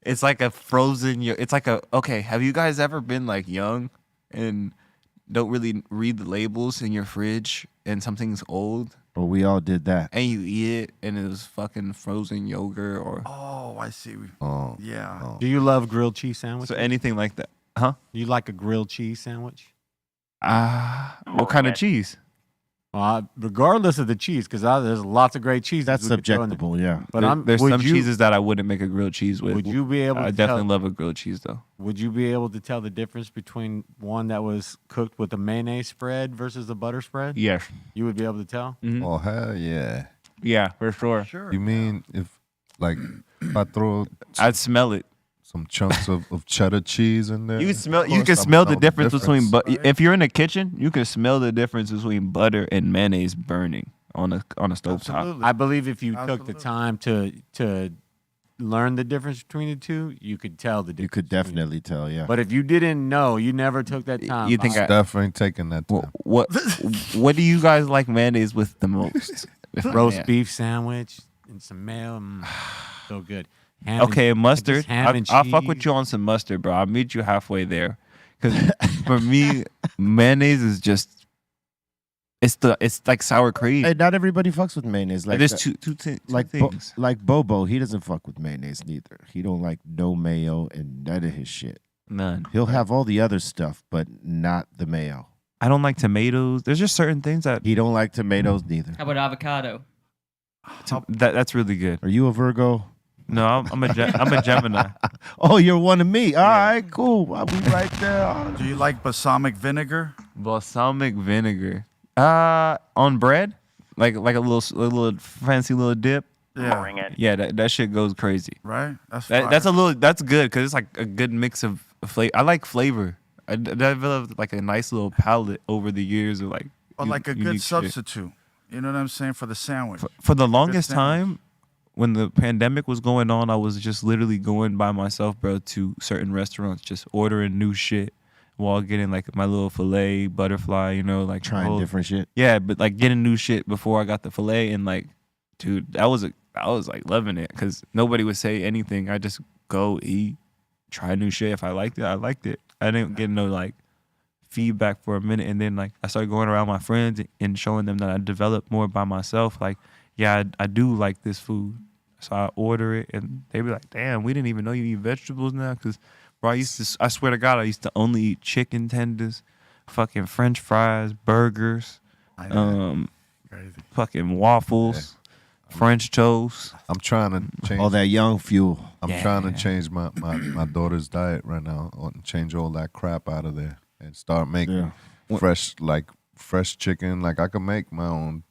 It's like a frozen. It's like okay. Have you guys ever been like young and don't really read the labels in your fridge and something's old Well, we all did that. and you eat it and it was fucking frozen yogurt or Oh, I see. Oh, Yeah. Do you love grilled cheese sandwiches? so anything like that? Huh? Do you like a grilled cheese sandwich? What kind of cheese? Regardless of the cheese, because there's lots of great cheese. That's subjectable, yeah. But There's would some you, cheeses that I wouldn't make a grilled cheese with. Would you be able? I to definitely tell, love a grilled cheese though. Would you be able to tell the difference between one that was cooked with a mayonnaise spread versus the butter spread? Yes. You would be able to tell. oh hell yeah. Yeah, for sure. Sure. You mean if I throw I'd smell it. some chunks of cheddar cheese in there? You can smell. Of You course can I'll smell the know difference between. But right? if you're in the kitchen, you can smell the difference between butter and mayonnaise burning on a stovetop. Absolutely. I believe if you took the Absolutely. time to learn the difference between the two, you could tell the difference. You could between definitely tell, yeah. But if you didn't know, you never took that time. You think Steph ain't taking that time. what do you guys like mayonnaise with the most? roast Yeah. beef sandwich and some mayo, so good. Ham and- Okay, mustard. just ham and I'll fuck with cheese. you on some mustard, bro. I'll meet you halfway there. Because for me, mayonnaise is just it's like sour cream. Hey, not everybody fucks with mayonnaise. Like There's that. two like things. like Bobo, he doesn't fuck with mayonnaise neither. He don't like no mayo and none of his shit. None. He'll have all the other stuff, but not the mayo. I don't like tomatoes. There's just certain things that He don't like tomatoes neither. How about avocado? that's really good. Are you a Virgo? No, I'm a Gemini. Oh, you're one of me. All right, cool. I'll be right there. Do you like balsamic vinegar? Balsamic vinegar. On bread, like a little fancy little dip. Yeah. Bring it. Yeah, that shit goes crazy. Right? That's That's good because it's like a good mix of flavor. I like flavor. I developed like a nice little palate over the years of like. Or like a unique good shit. substitute. You know what I'm saying? For the sandwich. For the longest sandwich. time, when the pandemic was going on, I was just literally going by myself, bro, to certain restaurants, just ordering new shit while getting like my little filet, butterfly, like the Trying whole- different shit. Yeah, but like getting new shit before I got the filet, and like, dude, I was like loving it because nobody would say anything. I just go eat, try new shit. If I liked it, I liked it. I didn't get no like feedback for a minute, and then like I started going around my friends and showing them that I developed more by myself. Like, yeah, I do like this food, so I order it, and they be like, "Damn, we didn't even know you eat vegetables now." Because, bro, I swear to God, I used to only eat chicken tenders, fucking French fries, burgers, I know. Crazy. fucking waffles, French toast. I'm trying to change. All that young fuel. I'm trying to change my daughter's diet right now, and change all that crap out of there, and start making fresh chicken. Like I can make my own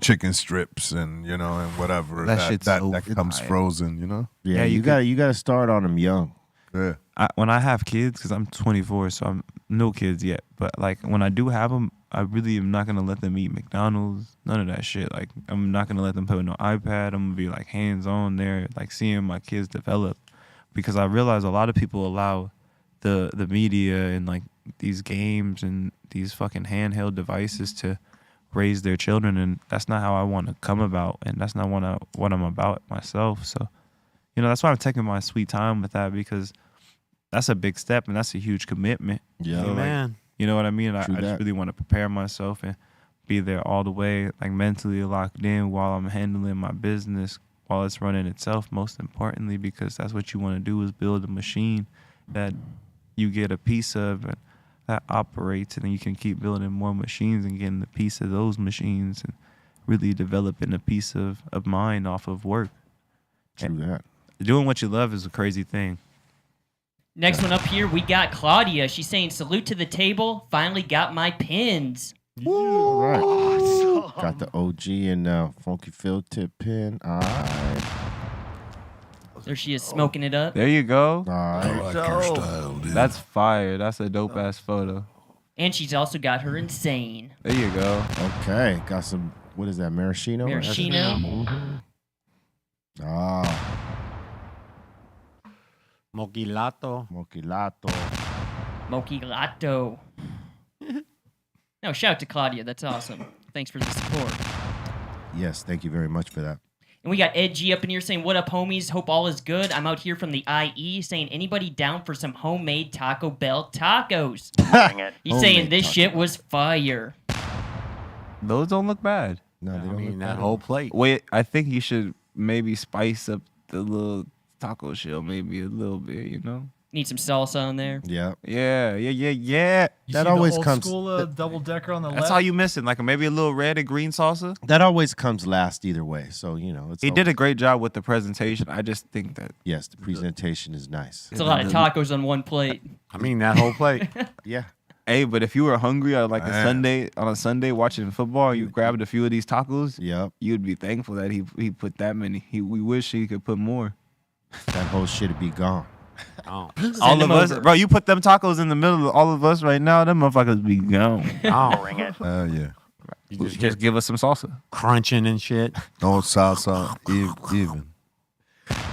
chicken strips and and whatever That shit's so that comes fire. frozen. Yeah, you you gotta start on them young. Yeah. When I have kids, because I'm 24, so I'm no kids yet. But like when I do have them, I really am not gonna let them eat McDonald's, none of that shit. Like I'm not gonna let them play with no iPad. I'm gonna be like hands on there, like seeing my kids develop, because I realize a lot of people allow the media and like these games and these fucking handheld devices to raise their children, and that's not how I want to come about, and that's not what I'm about myself. So, you know, that's why I'm taking my sweet time with that, because that's a big step and that's a huge commitment. Yeah, so, man. Like, you know what I mean? I True just that. really want to prepare myself and be there all the way, like mentally locked in while I'm handling my business, while it's running itself, most importantly, because that's what you want to do, is build a machine that you get a piece of and that operates, and then you can keep building more machines and getting a piece of those machines and really developing a piece of mind off of work. True that. Doing what you love is a crazy thing. Next one up here, we got Claudia. She's saying, salute to the table. Finally got my pins. All right. Got the OG and Funky Phil tip pin. All right. There she is, smoking it up. There you go. All right. That's fire. That's a dope ass photo. And she's also got her insane. There you go. Okay. Got some, what is that, maraschino? Maraschino. Ah. Moquilato. Moquilato. No, shout out to Claudia. That's awesome. Thanks for the support. Yes, thank you very much for that. And we got Ed G up in here saying, what up, homies? Hope all is good. I'm out here from the IE saying, anybody down for some homemade Taco Bell tacos? Bring it. He's saying Homemade this Taco shit was fire. Those don't look bad. No, they I don't mean, look that bad. whole plate. Wait, I think you should maybe spice up the little taco shell maybe a little bit, you know? Need some salsa on there. Yeah. Yeah. You That see always the old comes- school double decker on the That's left. all you missing. Like maybe a little red and green salsa. That always comes last either way. So, you know, it's He did a great job with the presentation. I just think that Yes, the presentation is nice. It's a lot of tacos on one plate. I mean, that whole plate. Yeah. hey, but if you were hungry on like Man. on a Sunday watching football, you grabbed a few of these tacos, Yep. you'd be thankful that he put that many. We wish he could put more. That whole shit'd be gone. Oh. All of them us, over. bro. You put them tacos in the middle of all of us right now, them motherfuckers be gone. Oh. Bring it. You Yeah. just Just get give us some salsa. crunching and shit. No salsa, even.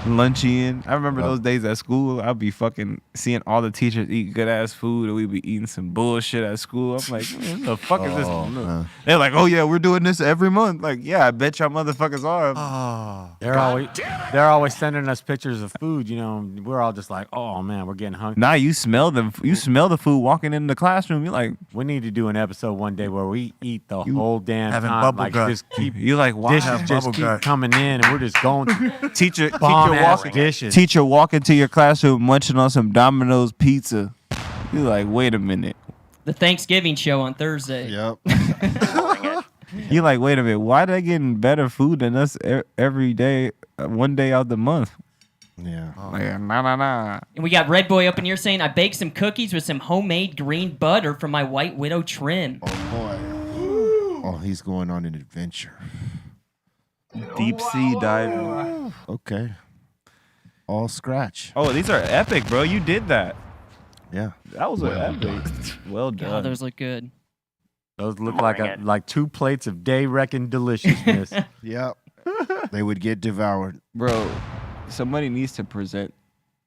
Luncheon. I remember those days at school. I'd be fucking seeing all the teachers eat good ass food, and we'd be eating some bullshit at school. I'm like, man, what the fuck is this? Oh, man. They're like, oh yeah, we're doing this every month. Like, yeah, I bet y'all motherfuckers are. They're always sending us pictures of food, you know. And we're all just like, oh man, we're getting hungry. Nah, you smell them. You smell the food walking in the classroom. You're like, We need to do an episode one day where we eat the whole damn having time. bubble Like gut. just keep you're like, why? dishes just bubble keep gut. coming in, and we're just going Teacher bomb-ass walking. dishes. Teacher walk into your classroom munching on some Domino's pizza. You're like, wait a minute. The Thanksgiving show on Thursday. Yep. Bring it. You're like, wait a minute. Why they getting better food than us every day, one day out the month? Yeah. Like, nah. And we got Red Boy up in here saying, I baked some cookies with some homemade green butter from my White Widow trim. Oh boy. Oh, he's going on an adventure. Deep sea diving. Okay. All scratch. Oh, these are epic, bro. You did that. Yeah. That was an epic. Well God, done. those look good. Those look like Bring it. like 2 plates of day wrecking deliciousness. Yep. They would get devoured. Bro, somebody needs to present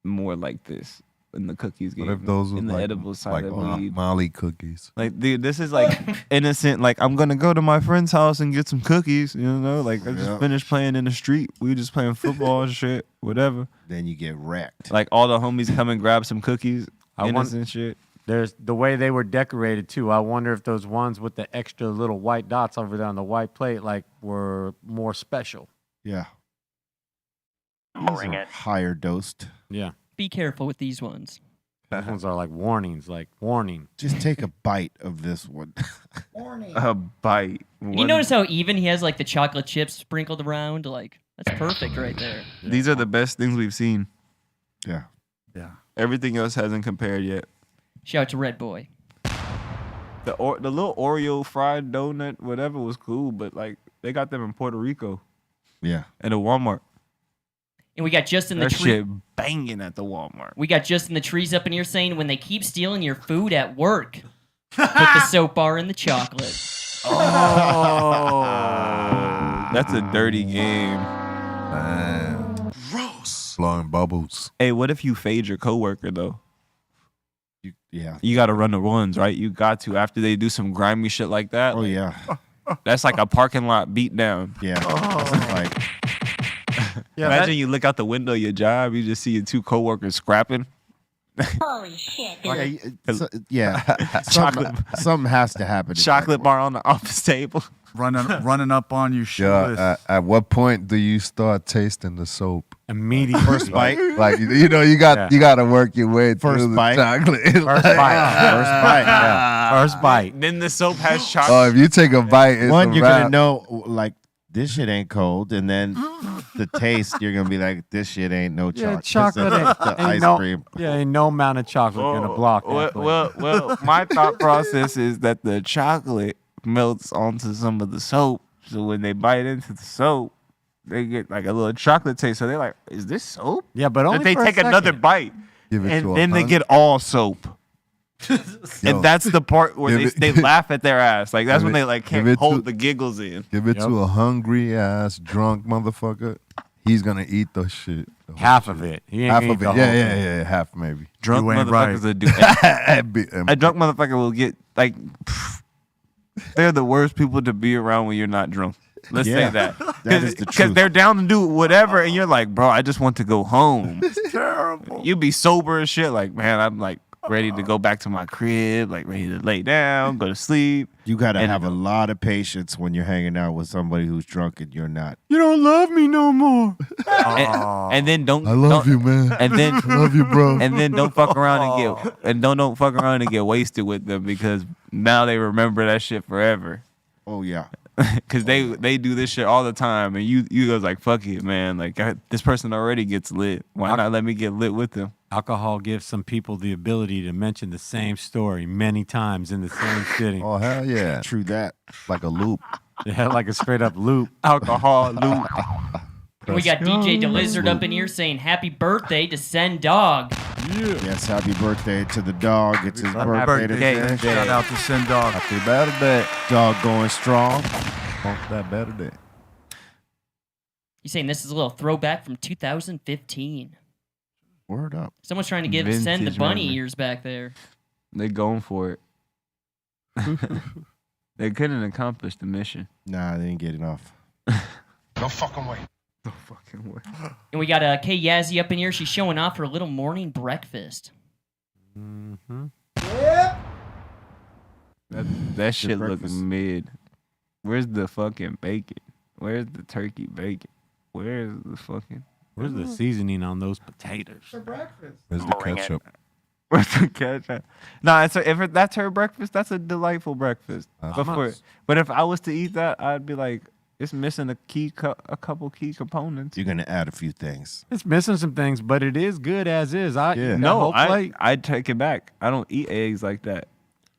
more like this in the cookies game. What if those in was the like, edible side like of weed? Molly cookies? Like, dude, this is like innocent. Like, I'm gonna go to my friend's house and get some cookies. You know, like I just Yep. finished playing in the street. We were just playing football and shit, whatever. Then you get wrecked. Like all the homies come and grab some cookies. I want- Innocent shit. There's the way they were decorated too. I wonder if those ones with the extra little white dots over there on the white plate like were more special. Yeah. Bring it. Higher dosed. Yeah. Be careful with these ones. Those ones are like warnings, like warning. Just take a bite of this one. A bite. You notice how even he has like the chocolate chips sprinkled around? Like, that's perfect right there. These are the best things we've seen. Yeah. Everything else hasn't compared yet. Shout out to Red Boy. The little Oreo fried donut, whatever, was cool, but like they got them in Puerto Rico Yeah. at a Walmart. And we got Justin the That Tree. shit banging at the Walmart. We got Justin the Trees up in here saying, when they keep stealing your food at work, put the soap bar in the chocolate. Oh, that's a dirty game. Man. Gross. Blowing bubbles. Hey, what if you fade your coworker though? Yeah. You got to run the runs, right? You got to after they do some grimy shit like that. Oh yeah. That's like a parking lot beat down. Yeah. That's like Imagine you look out the window of your job, you just see your two coworkers scrapping. Holy shit, yeah. Something has to happen. Chocolate bar on the office table. running up on you. Yeah. At what point do you start tasting the soap? Immediately. First bite. Like you got to work your way through the chocolate. First bite. First bite. Yeah. First bite. Then the soap has chocolate. Oh, if you take a bite, it's One, a you're wrap. gonna know like this shit ain't cold, and then the taste, you're gonna be like, this shit ain't no chocolate. Yeah, chocolate That's ain't, the ain't ice no, cream. Yeah, ain't no amount of chocolate gonna block that. Well, my thought process is that the chocolate melts onto some of the soap. So when they bite into the soap, they get like a little chocolate taste. So they're like, is this soap? Yeah, but only But they for a take another second. bite. Give it to And a then they hunk. get all soap. Yo. And that's the part where Give they it- laugh at their ass. Like that's Give when it- they like give can't it hold to- the giggles in. Give it to a hungry ass drunk motherfucker. He's gonna eat the shit. The whole Half shit. of it. He ain't Half gonna of eat it. the Yeah, whole yeah, thing. yeah. Half maybe. Drunk You ain't motherfuckers right. that do a drunk motherfucker will get like they're the worst people to be around when you're not drunk. Let's say that. That is the Because truth. they're down to do whatever, and you're like, bro, I just want to go home. It's terrible. You be sober as shit. Like, man, I'm like ready to go back to my crib, like ready to lay down, go to sleep. You gotta And- have a lot of patience when you're hanging out with somebody who's drunk and you're not. You don't love me no more. And then don't I love don't- you, man. And then I love you, bro. and then don't fuck around and don't fuck around and get wasted with them because now they remember that shit forever. Oh yeah. Cause they do this shit all the time, and you goes like, fuck it, man. Like this person already gets lit. Why not let me get lit with them? Alcohol gives some people the ability to mention the same story many times in the same sitting. Oh hell yeah! True that. Like a loop. Yeah, like a straight up loop. Alcohol loop. And we got DJ DeLizard up in here saying happy birthday to Send Dog. Yes, happy birthday to the dog. It's his birthday today. Shout out to Sin Dog. Happy birthday. Dog going strong. On that birthday. He's saying this is a little throwback from 2015. Word up. Someone's trying to give Send the Vintage bunny memory. ears back there. They going for it. They couldn't accomplish the mission. Nah, they didn't get enough. No fucking way. No fucking way. And we got Kay Yazzie up in here. She's showing off her little morning breakfast. Mm-hmm. That shit looks breakfast. mid. Where's the fucking bacon? Where's the turkey bacon? Where's the fucking Where's the seasoning on those potatoes? Where's the Bring it. ketchup? Where's the ketchup? Nah, if that's her breakfast, that's a delightful breakfast. But if I was to eat that, I'd be like, it's missing a couple key components. You're gonna add a few things. It's missing some things, but it is good as is. Yeah. That No, whole plate. I'd take it back. I don't eat eggs like that.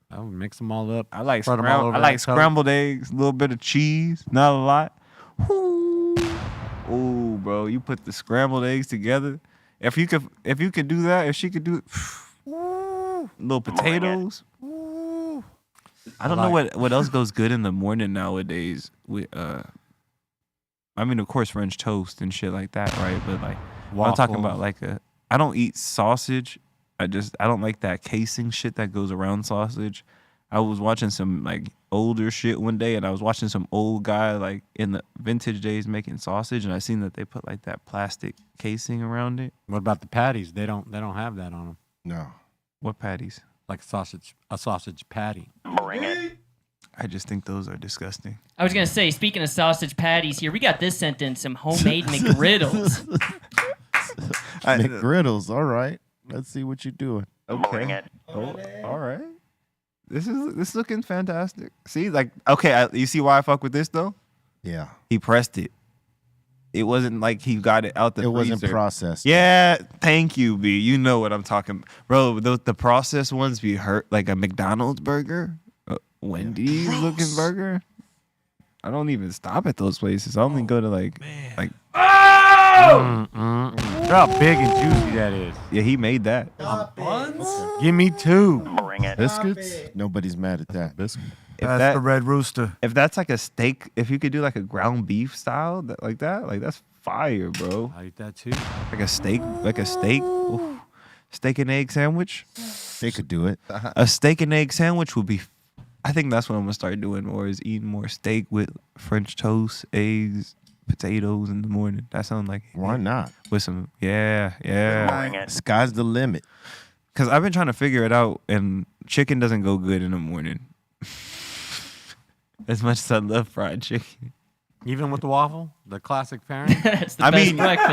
I would mix them all up. I like spread 'em all over I like that toast. scrambled eggs, a little bit of cheese, not a lot. Ooh, bro, you put the scrambled eggs together. If you could do that, if she could do it, little potatoes. I don't know what else goes good in the morning nowadays. I mean, of course, French toast and shit like that, right? But like, I'm talking about Waffles. I don't eat sausage. I don't like that casing shit that goes around sausage. I was watching some like older shit one day, and I was watching some old guy like in the vintage days making sausage, and I seen that they put like that plastic casing around it. What about the patties? They don't have that on them. No. What patties? Like a sausage patty. Bring it. I just think those are disgusting. I was going to say, speaking of sausage patties here, we got this sent in, some homemade McGriddles. McGriddles, all right. Let's see what you're doing. Bring it. Oh, all right. This is looking fantastic. See, like, okay, you see why I fuck with this though? Yeah. He pressed it. It wasn't like he got it out the It freezer. wasn't processed. Yeah, thank you, B. You know what I'm talking, bro. The processed ones be hurt, like a McDonald's burger, a Wendy's looking burger. I don't even stop at those places. I only go to like. Look how big and juicy that is. Yeah, he made that. Buns? Give me two. Bring it. Biscuits? Nobody's mad at that. Biscuit. That's the Red Rooster. If that's like a steak, if you could do like a ground beef style like that's fire, bro. I eat that too. Like a steak, Oof. Steak and egg sandwich. They could do it. A steak and egg sandwich would be. I think that's what I'm gonna start doing more. Is eating more steak with French toast, eggs, potatoes in the morning. That sounds like Why not? with some yeah. Sky's the limit. Because I've been trying to figure it out, and chicken doesn't go good in the morning. As much as I love fried chicken. Even with the waffle, the classic pairing. It's the best breakfast.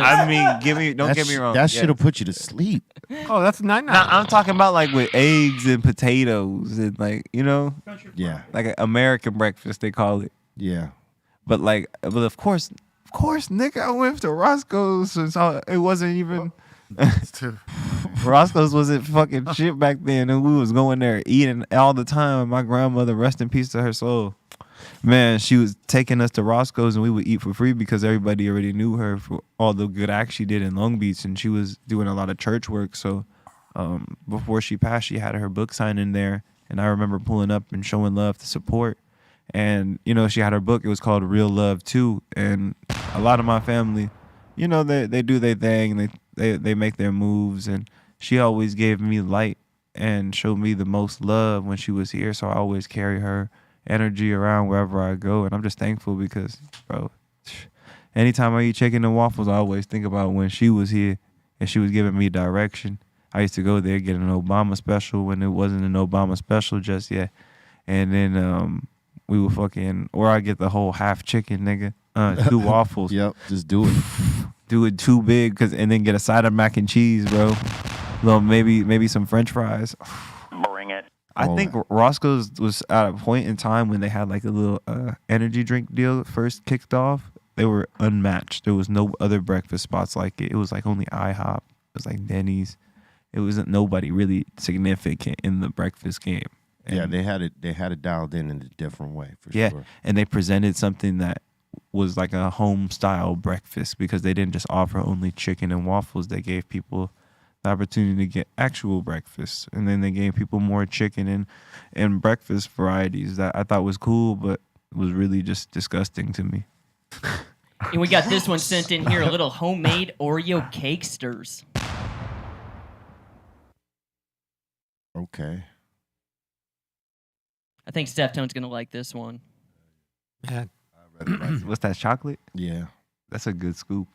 Don't get me wrong. That should have put you to sleep. Oh, that's nice. Nah, I'm talking about like with eggs and potatoes and like, Yeah. like an American breakfast they call it. Yeah. But of course, nigga, I went to Roscoe's, and so it wasn't even. Roscoe's wasn't fucking shit back then, and we was going there eating all the time. My grandmother, rest in peace to her soul. Man, she was taking us to Roscoe's and we would eat for free because everybody already knew her for all the good acts she did in Long Beach, and she was doing a lot of church work. So before she passed, she had her book signing there, and I remember pulling up and showing love to support. And she had her book. It was called Real Love Too, and a lot of my family, they do their thing, and they make their moves, and she always gave me light and showed me the most love when she was here. So I always carry her energy around wherever I go, and I'm just thankful because, bro, anytime I eat chicken and waffles, I always think about when she was here and she was giving me direction. I used to go there, get an Obama special when it wasn't an Obama special just yet, and then we would or I get the whole half chicken, nigga, 2 waffles. Yep, just do it. Do it too big, and then get a side of mac and cheese, bro. Well, maybe some French fries. Bring it. I think Roscoe's was at a point in time when they had like a little energy drink deal that first kicked off. They were unmatched. There was no other breakfast spots like it. It was like only IHOP. It was like Denny's. It wasn't nobody really significant in the breakfast game. And yeah, they had it dialed in a different way for yeah, sure. and they presented something that was like a home style breakfast because they didn't just offer only chicken and waffles. They gave people the opportunity to get actual breakfast, and then they gave people more chicken and breakfast varieties that I thought was cool, but was really just disgusting to me. And we got this one sent in here, a little homemade Oreo cakesters. Okay. I think Steph Tone's going to like this one. Yeah. What's that, chocolate? Yeah. That's a good scoop.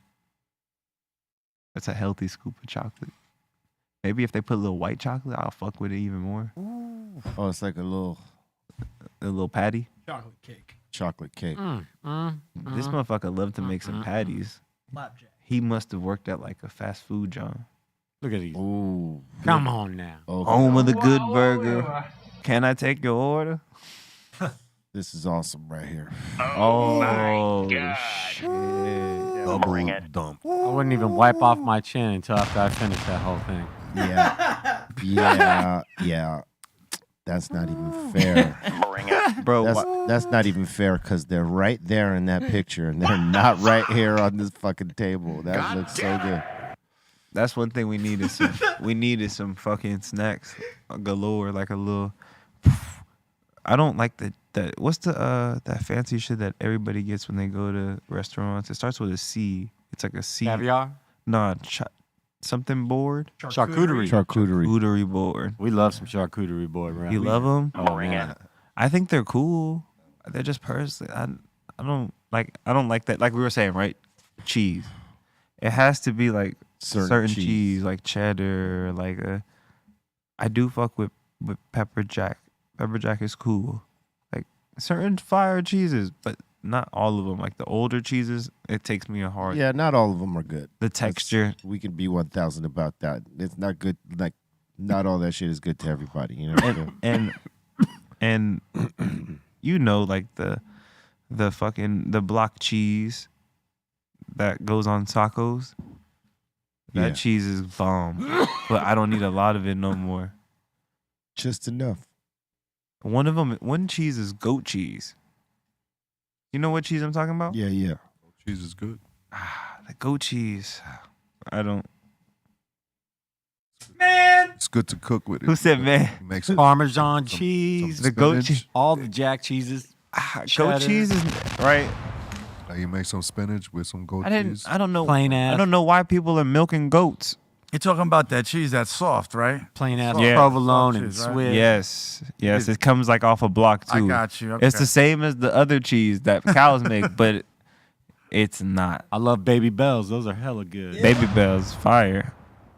That's a healthy scoop of chocolate. Maybe if they put a little white chocolate, I'll fuck with it even more. Ooh. Oh, it's like a little patty. Chocolate cake. Chocolate cake. This motherfucker loved to make some patties. Flapjack. He must have worked at like a fast food joint. Look at these. Ooh. Come on now. Okay. Home of the good burger. Can I take your order? This is awesome right here. Oh my God. Shit. Double dump. I wouldn't even wipe off my chin until after I finish that whole thing. Yeah. That's not even fair. Bring it. Bro, That's not even fair because they're right there in that picture and they're not right here on this fucking table. That looks so good. that's one thing we needed. We needed some fucking snacks galore, like a little. I don't like that. What's that fancy shit that everybody gets when they go to restaurants? It starts with a C. It's like a C. Caviar? Nah, something board. Charcuterie. Charcuterie board. We love some charcuterie board, right? You love them? Oh, man. I think they're cool. They're just personally. I don't like that. Like we were saying, right? Cheese. It has to be like certain cheese, like cheddar, like I do fuck with pepper jack. Pepper jack is cool. Like certain fire cheeses, but not all of them. Like the older cheeses, it takes me a hard. Yeah, not all of them are good. The texture. We can be 1,000 about that. It's not good. Like not all that shit is good to everybody. You know. And like the block cheese that goes on tacos. That cheese is bomb, but I don't need a lot of it no more. Just enough. One cheese is goat cheese. You know what cheese I'm talking about? Yeah. Goat cheese is good. The goat cheese. I don't. Man! It's good to cook with it. Who said man? Make Parmesan cheese. some The goat spinach. cheese. All the jack cheeses. Goat cheese is right. Like you make some spinach with some goat I cheese. don't know. Plain ass. I don't know why people are milking goats. You're talking about that cheese that's soft, right? Plain ass Yeah. provolone Soft and cheese, right? Swiss. Yes. It comes like off a block I too. got you. It's Okay. the same as the other cheese that cows make, but it's not. I love Baby Bells. Those are hella good. Baby Bells, fire,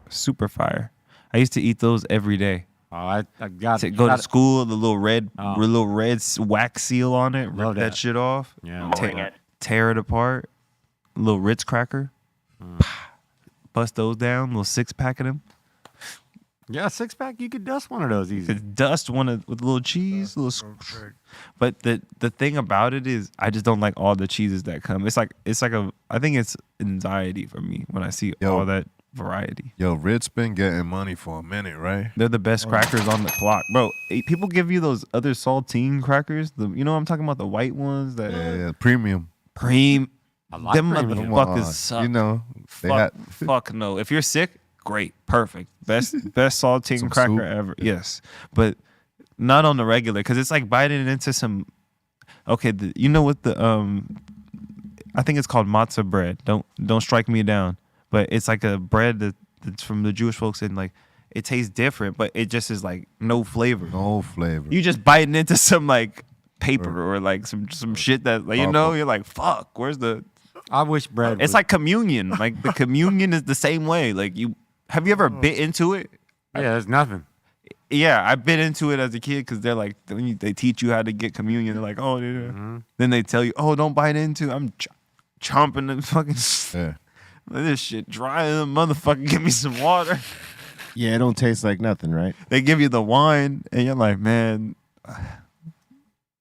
super fire. I used to eat those every day. Oh, I got To go to school, the little red, Oh. wax seal on it. Love Rip that that. shit off. Yeah. Bring it. Tear it apart. Little Ritz cracker. Bust those down. Little 6-pack of them. Yeah, 6-pack. You could dust one of those easy. Could dust one with a little cheese, But the thing about it is, I just don't like all the cheeses that come. I think it's anxiety for me when I see all that variety. Yo, Ritz been getting money for a minute, right? They're the best crackers on the clock, bro. People give you those other saltine crackers. You know what I'm talking about? The white ones that Yeah, premium. I like them premium. motherfuckers suck. You know, Fuck no. If you're sick, great, perfect, best saltine Some cracker soup. ever. Yes, but not on the regular because it's like biting into some. Okay, you know what I think it's called matzah bread. Don't strike me down, but it's like a bread that's from the Jewish folks and like it tastes different, but it just is like no flavor. No flavor. You just biting into some like paper or like some shit that like, you're like fuck. Where's the? I wish bread. It's was, like communion. Like the communion is the same way. Like have you ever bit into it? yeah, there's nothing. Yeah, I bit into it as a kid because they're like they teach you how to get communion. They're like, oh, yeah. Then they tell you, oh, don't bite into. I'm chomping the fucking. Yeah. This shit dry as a motherfucker. Give me some water. Yeah, it don't taste like nothing, right? They give you the wine, and you're like, man,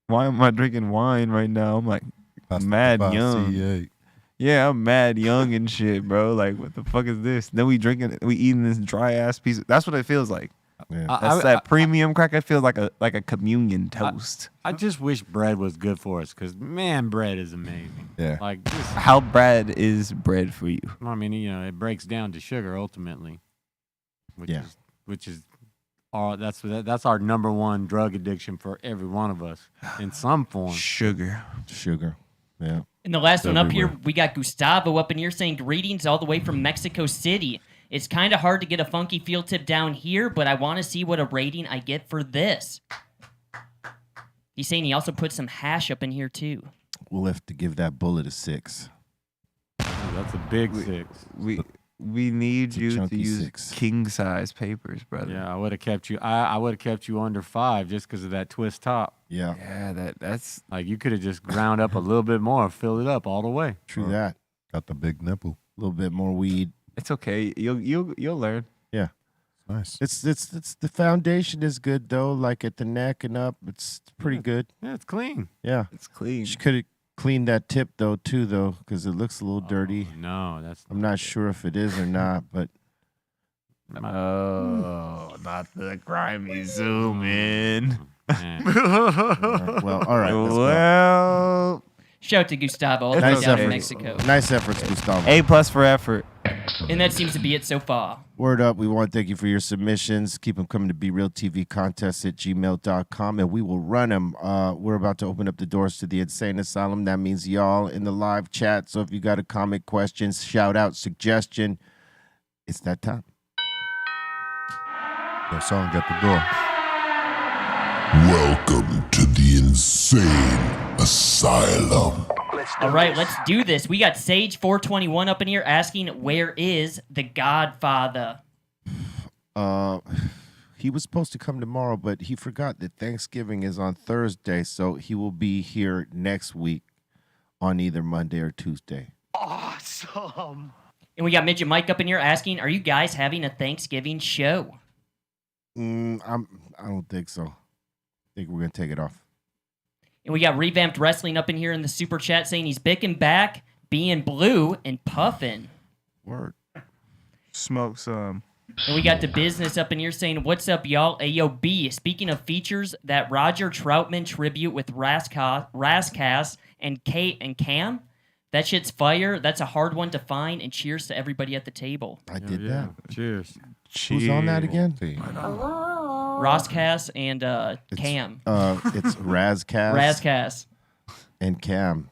why am I drinking wine right now? I'm like mad young. Yeah, I'm mad young and shit, bro. Like, what the fuck is this? Then we eating this dry ass piece. That's what it feels like. Yeah. That's that premium crack. I feel like a communion toast. I just wish bread was good for us because, man, bread is amazing. Yeah. Like, just, How bread is bread for you? I mean, it breaks down to sugar ultimately. Which is that's our number one drug addiction for every one of us in some form. Sugar. Yeah. And the last one up here, we got Gustavo up in here saying greetings all the way from Mexico City. It's kind of hard to get a funky field tip down here, but I want to see what a rating I get for this. He's saying he also put some hash up in here too. We'll have to give that bullet a 6. That's a big 6. We need It's a you to chunky use 6. king size papers, brother. Yeah, I would have kept you. I would have kept you under 5 just because of that twist top. Yeah. Yeah, that's Like you could have just ground up a little bit more, filled it up all the way. True that. Got the big nipple. A little bit more weed. it's okay. You'll learn. Yeah. Nice. It's the foundation is good though. Like at the neck and up, it's pretty good. Yeah, it's clean. Yeah. It's clean. She could have cleaned that tip though because it looks a little dirty. No, that's. I'm not sure if it is or not, but Oh, not the grimy zoom in. well, all right. Let's go. Well, Shout out to Gustavo all the way Nice down in effort. Mexico. Nice efforts, Gustavo. A+ for effort. And that seems to be it so far. Word up. We want to thank you for your submissions. Keep them coming to BeRealTVContests@gmail.com, and we will run them. We're about to open up the doors to the Insane Asylum. That means y'all in the live chat. So if you got a comment, question, shout out, suggestion, it's that time. That song at the door. Welcome to the Insane Asylum. All right, let's do this. We got Sage421 up in here asking, where is the Godfather? He was supposed to come tomorrow, but he forgot that Thanksgiving is on Thursday, so he will be here next week on either Monday or Tuesday. Awesome. And we got Midget Mike up in here asking, are you guys having a Thanksgiving show? I don't think so. I think we're gonna take it off. And we got Revamped Wrestling up in here in the super chat saying he's bicking back, being blue, and puffing. Word. Smoke some. And we got the business up in here saying, what's up, y'all? Ayo, B, speaking of features, that Roger Troutman tribute with Rascas and Kate and Cam, that shit's fire. That's a hard one to find, and cheers to everybody at the table. I did that. Cheers. Who's on that again? Roscas and Cam. It's Razcast Razcas. and Cam.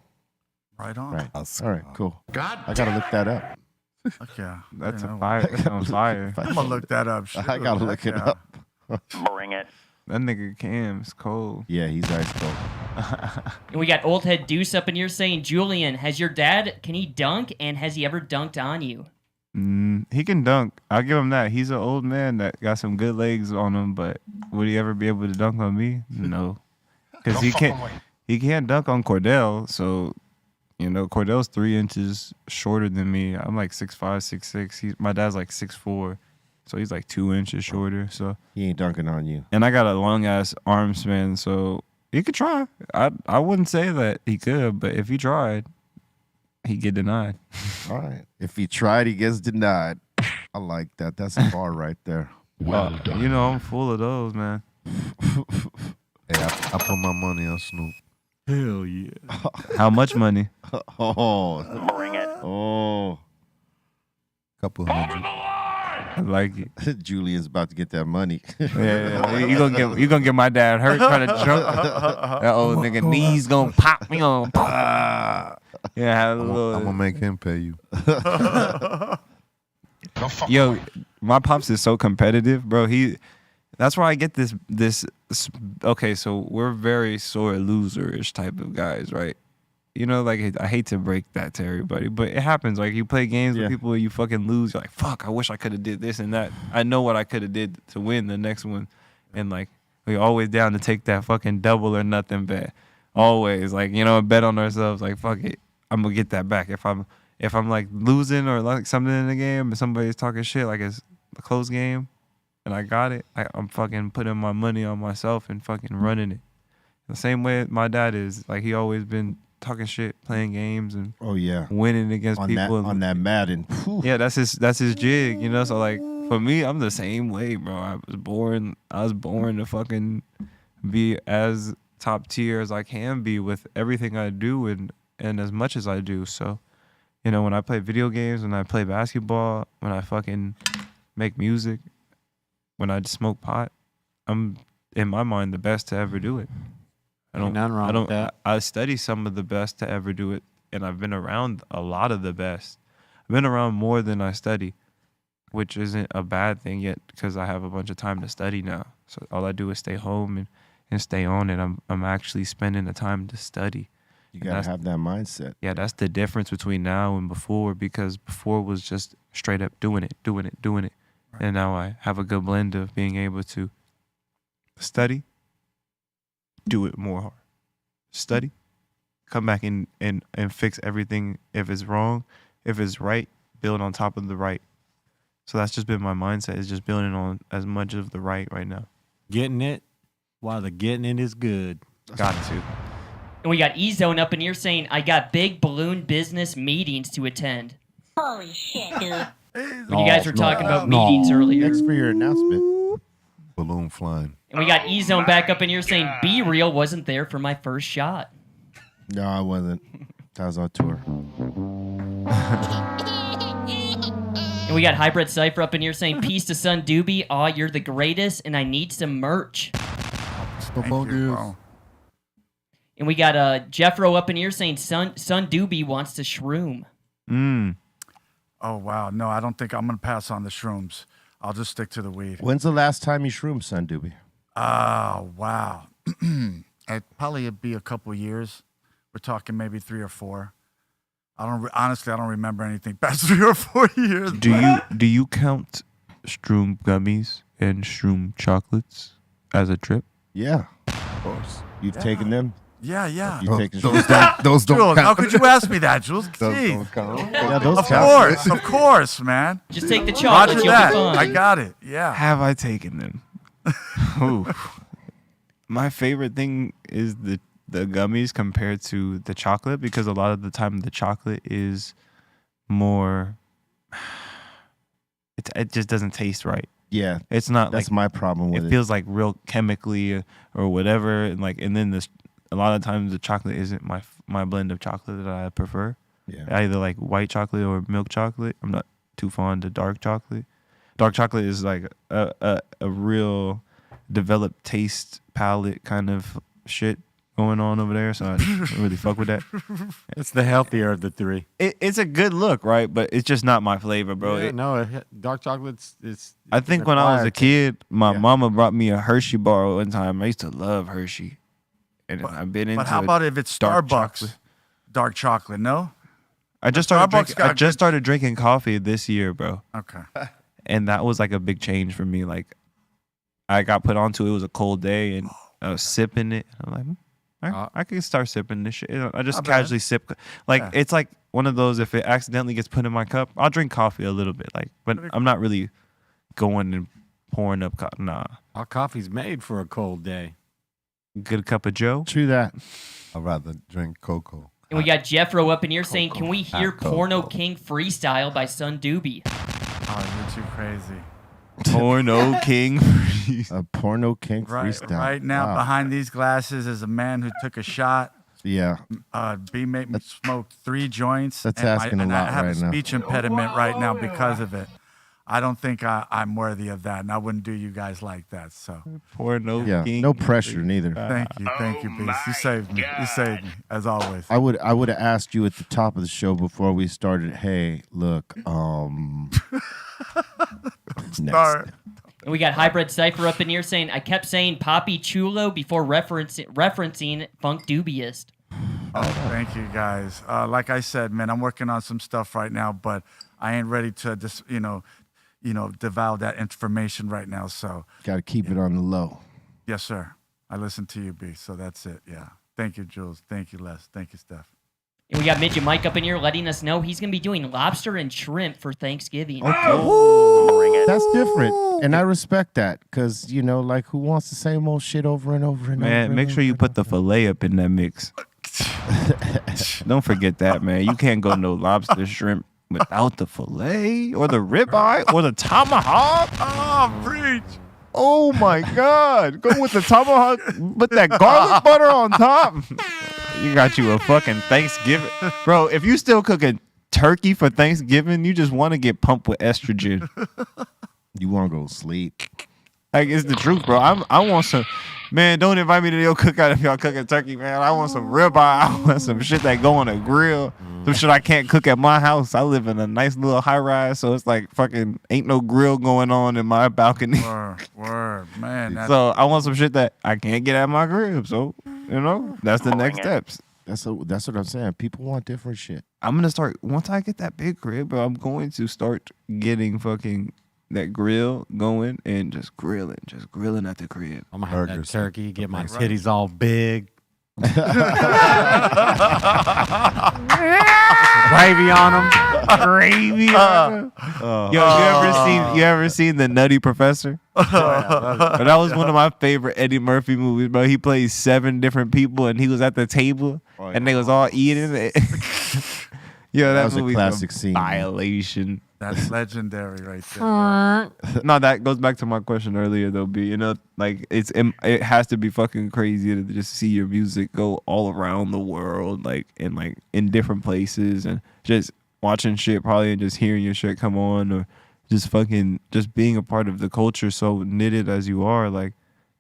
Right on. Right. All right, cool. I gotta look that up. Okay. That's you a know. fire. That's on fire. I'm gonna look that up. Shoot, I gotta look it yeah. up. Bring it. That nigga Cam's cold. Yeah, he's ice cold. And we got old head Deuce up in here saying, Julian, has your dad, can he dunk, and has he ever dunked on you? He can dunk. I'll give him that. He's an old man that got some good legs on him, but would he ever be able to dunk on me? No, because he can't. He can't dunk on Cordell. So, you know, Cordell's 3 inches shorter than me. I'm like 6'5", 6'6". My dad's like 6'4", so he's like 2 inches shorter. So He ain't dunking on you. and I got a long ass arm span, so he could try. I wouldn't say that he could, but if he tried, he'd get denied. All right. If he tried, he gets denied. I like that. That's a bar right there. Well done. You know, I'm full of those, man. Hey, I put my money on Snoop. Hell yeah. How much money? Oh, Bring it. oh. Couple hundred. I like it. Julian's about to get that money. Yeah. You gonna get my dad hurt trying to jump. That old nigga knees gonna pop me on. Yeah, have a I'm little. gonna make him pay you. Yo, my pops is so competitive, bro. That's where I get this. Okay, so we're very sore loser-ish type of guys, right? You know, like I hate to break that to everybody, but it happens. Like you play games with people and you fucking lose. You're like, fuck, I wish I could have did this and that. I know what I could have did to win the next one, and like we always down to take that fucking double or nothing bet. Always, like, you know, bet on ourselves. Like, fuck it, I'm gonna get that back if I'm like losing or like something in the game and somebody's talking shit like it's a close game. And I got it. I'm fucking putting my money on myself and fucking running it. The same way my dad is. Like, he always been talking shit, playing games, and winning against people. On that Madden. Yeah, that's his jig, you know? So, like, for me, I'm the same way, bro. I was born to fucking be as top tier as I can be with everything I do and as much as I do. So, you know, when I play video games, when I play basketball, when I fucking make music, when I smoke pot, I'm, in my mind, the best to ever do it. Ain't nothing wrong with that. I study some of the best to ever do it, and I've been around a lot of the best. I've been around more than I study, which isn't a bad thing yet because I have a bunch of time to study now. So all I do is stay home and stay on it. I'm actually spending the time to study. You got to have that mindset. Yeah, that's the difference between now and before, because before was just straight up doing it. Right. And now I have a good blend of being able to study, do it more hard. Study, come back and fix everything if it's wrong. If it's right, build on top of the right. So that's just been my mindset, is just building on as much of the right now. Getting it while the getting it is good. Got to. And we got E-Zone up in here saying, I got big balloon business meetings to attend. Holy shit, dude. When you guys were talking about meetings earlier. Thanks for your announcement. Balloon flying. And we got E-Zone back up in here saying, Be Real wasn't there for my first shot. No, I wasn't. I was on tour. And we got Hybrid Cypher up in here saying, Peace to Son Doobie. Aw, you're the greatest, and I need some merch. Wow. And we got Jeffro up in here saying, Son Doobie wants to shroom. Oh, wow. No, I don't think I'm going to pass on the shrooms. I'll just stick to the weed. When's the last time you shroomed, son Doobie? Oh, wow. It'd probably be a couple years. We're talking maybe 3 or 4. Honestly, I don't remember anything past 3 or 4 years. Do you count Shroom gummies and Shroom chocolates as a trip? Yeah, of course. You've taken them? Yeah. You've taken Those don't Jules, count. how could you ask me that, Jules? Those Jeez. don't count. Yeah, those Of course, man. Just take the chocolate, Roger you'll that. be fine. I got it. Yeah. Have I taken them? Ooh. My favorite thing is the gummies compared to the chocolate, because a lot of the time the chocolate is more, it just doesn't taste right. Yeah, It's not that's like, my problem with it it. feels like real chemically or whatever, and then this, a lot of times the chocolate isn't my blend of chocolate that I prefer. Yeah. I either like white chocolate or milk chocolate. I'm not too fond of dark chocolate. Dark chocolate is like a real developed taste palette kind of shit. going on over there, so I don't really fuck with that. It's the healthier of the three. It's a good look, right? But it's just not my flavor, bro. Yeah, dark chocolate's. I think when I was a kid, my mama brought me a Hershey bar one time. I used to love Hershey, and I've been into. But how about if it's Starbucks dark chocolate? No. I just started drinking coffee this year, bro. Okay. And that was like a big change for me. Like, I got put onto it. It was a cold day, and I was sipping it. I'm like, I can start sipping this shit. I just casually sip. Like, it's like one of those, if it accidentally gets put in my cup, I'll drink coffee a little bit. Like, but I'm not really going and pouring up coffee. Nah. Our coffee's made for a cold day. Good cup of Joe. True that. I'd rather drink cocoa. And we got Jeffro up in here saying, can we hear Porno King Freestyle by Son Doobie? Oh, you're too crazy. Porno King. A Porno King freestyle. Right now, behind these glasses is a man who took a shot. Yeah. B made me smoke 3 joints. That's asking a lot I have right a now. speech impediment right now because of it. I don't think I'm worthy of that, and I wouldn't do you guys like that. So Porno King. No pressure, neither. Thank you, Beast. You saved me. You saved me, as always. I would have asked you at the top of the show before we started. Hey, look, Start. And we got Hybrid Cypher up in here saying, I kept saying Poppy Chulo before referencing Funk Dubious. Oh, thank you, guys. Like I said, man, I'm working on some stuff right now, but I ain't ready to just, devour that information right now. So got to keep it on the low. Yes, sir. I listen to you, B. So that's it. Yeah. Thank you, Jules. Thank you, Les. Thank you, Steph. And we got Midget Mike up in here letting us know he's going to be doing lobster and shrimp for Thanksgiving. Okay. That's different. And I respect that because, like who wants the same old shit over and over and over? Man, make sure you put the filet up in that mix. Don't forget that, man. You can't go no lobster shrimp without the filet or the ribeye or the tomahawk. Oh, preach. Oh, my God. Go with the tomahawk. Put that garlic butter on top. You got you a fucking Thanksgiving. Bro, if you still cooking turkey for Thanksgiving, you just want to get pumped with estrogen. You want to go sleep. Like, it's the truth, bro. I want some... Man, don't invite me to your cookout if y'all cooking turkey, man. I want some ribeye. I want some shit that go on a grill. Some shit I can't cook at my house. I live in a nice little high rise, so it's like fucking ain't no grill going on in my balcony. Word, man. So I want some shit that I can't get at my crib. So, that's the next steps. That's what I'm saying. People want different shit. I'm going to start, once I get that big crib, bro, I'm going to start getting fucking that grill going and just grilling at the crib. I'm gonna have that turkey, get my titties all big. Gravy on them. Gravy on them. Yo, you ever seen The Nutty Professor? That was one of my favorite Eddie Murphy movies, bro. He plays 7 different people and he was at the table and they was all eating it. Yo, that was a movie's classic scene. Violation. That's legendary right there. No, that goes back to my question earlier, though. B, like it has to be fucking crazy to just see your music go all around the world, like in different places, and just watching shit probably and just hearing your shit come on, or just being a part of the culture so knitted as you are, like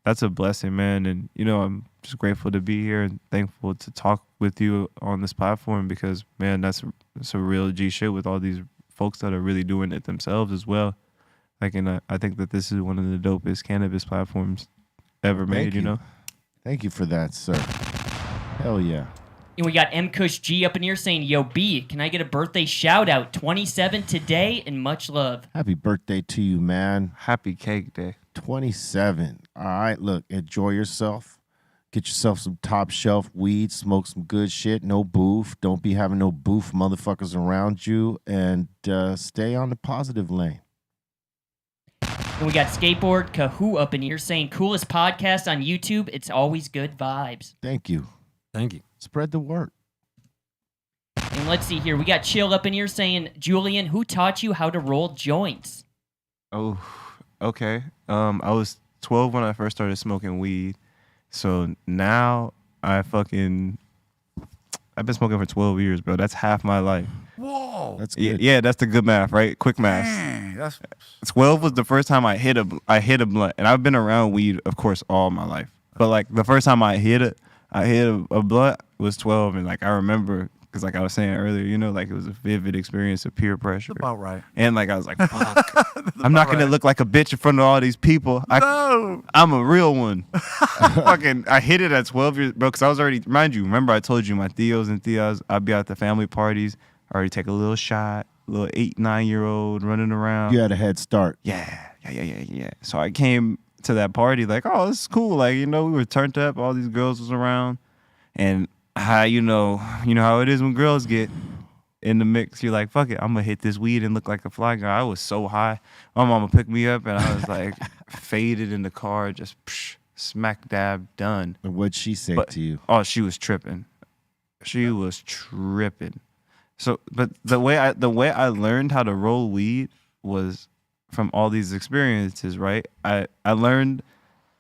that's a blessing, man. And I'm just grateful to be here and thankful to talk with you on this platform because, man, that's a real G shit with all these folks that are really doing it themselves as well. Like, and I think that this is one of the dopest cannabis platforms ever made, Thank you for that, sir. Hell yeah. And we got M Kush G up in here saying, yo, B, can I get a birthday shout out? 27 today and much love. Happy birthday to you, man. Happy cake day. 27. All right, look, enjoy yourself. Get yourself some top shelf weed, smoke some good shit, no boof. Don't be having no boof motherfuckers around you, and stay on the positive lane. And we got Skateboard Kahoo up in here saying, coolest podcast on YouTube. It's always good vibes. Thank you. Thank you. Spread the word. And let's see here. We got Chill up in here saying, Julian, who taught you how to roll joints? Oh, okay. I was 12 when I first started smoking weed. So now I've been smoking for 12 years, bro. That's half my life. Whoa. That's good. Yeah, that's the good math, right? Quick math. Dang, 12 was the first time I hit a blunt, and I've been around weed, of course, all my life. But like the first time I hit I hit a blunt, was 12, and like I remember, because like I was saying earlier, you know, like it was a vivid experience of peer pressure. That's about right. And like I was like, fuck, I'm not gonna look like a bitch in front of all these people. I'm a real one. Fucking, I hit it at 12 years, bro, because I was already, remember I told you my Theos and Theas, I'd be at the family parties, I already take a little shot, little 8-9-year-old running around. You had a head start. Yeah. So I came to that party like, oh, this is cool. Like, you know, we were turned up, all these girls was around, and you know how it is when girls get in the mix. You're like, fuck it, I'm gonna hit this weed and look like a fly guy. I was so high. My mama picked me up and I was like faded in the car, just smack dab done. And what'd she say to you? Oh, she was tripping. So, but the way I learned how to roll weed was from all these experiences, right? I learned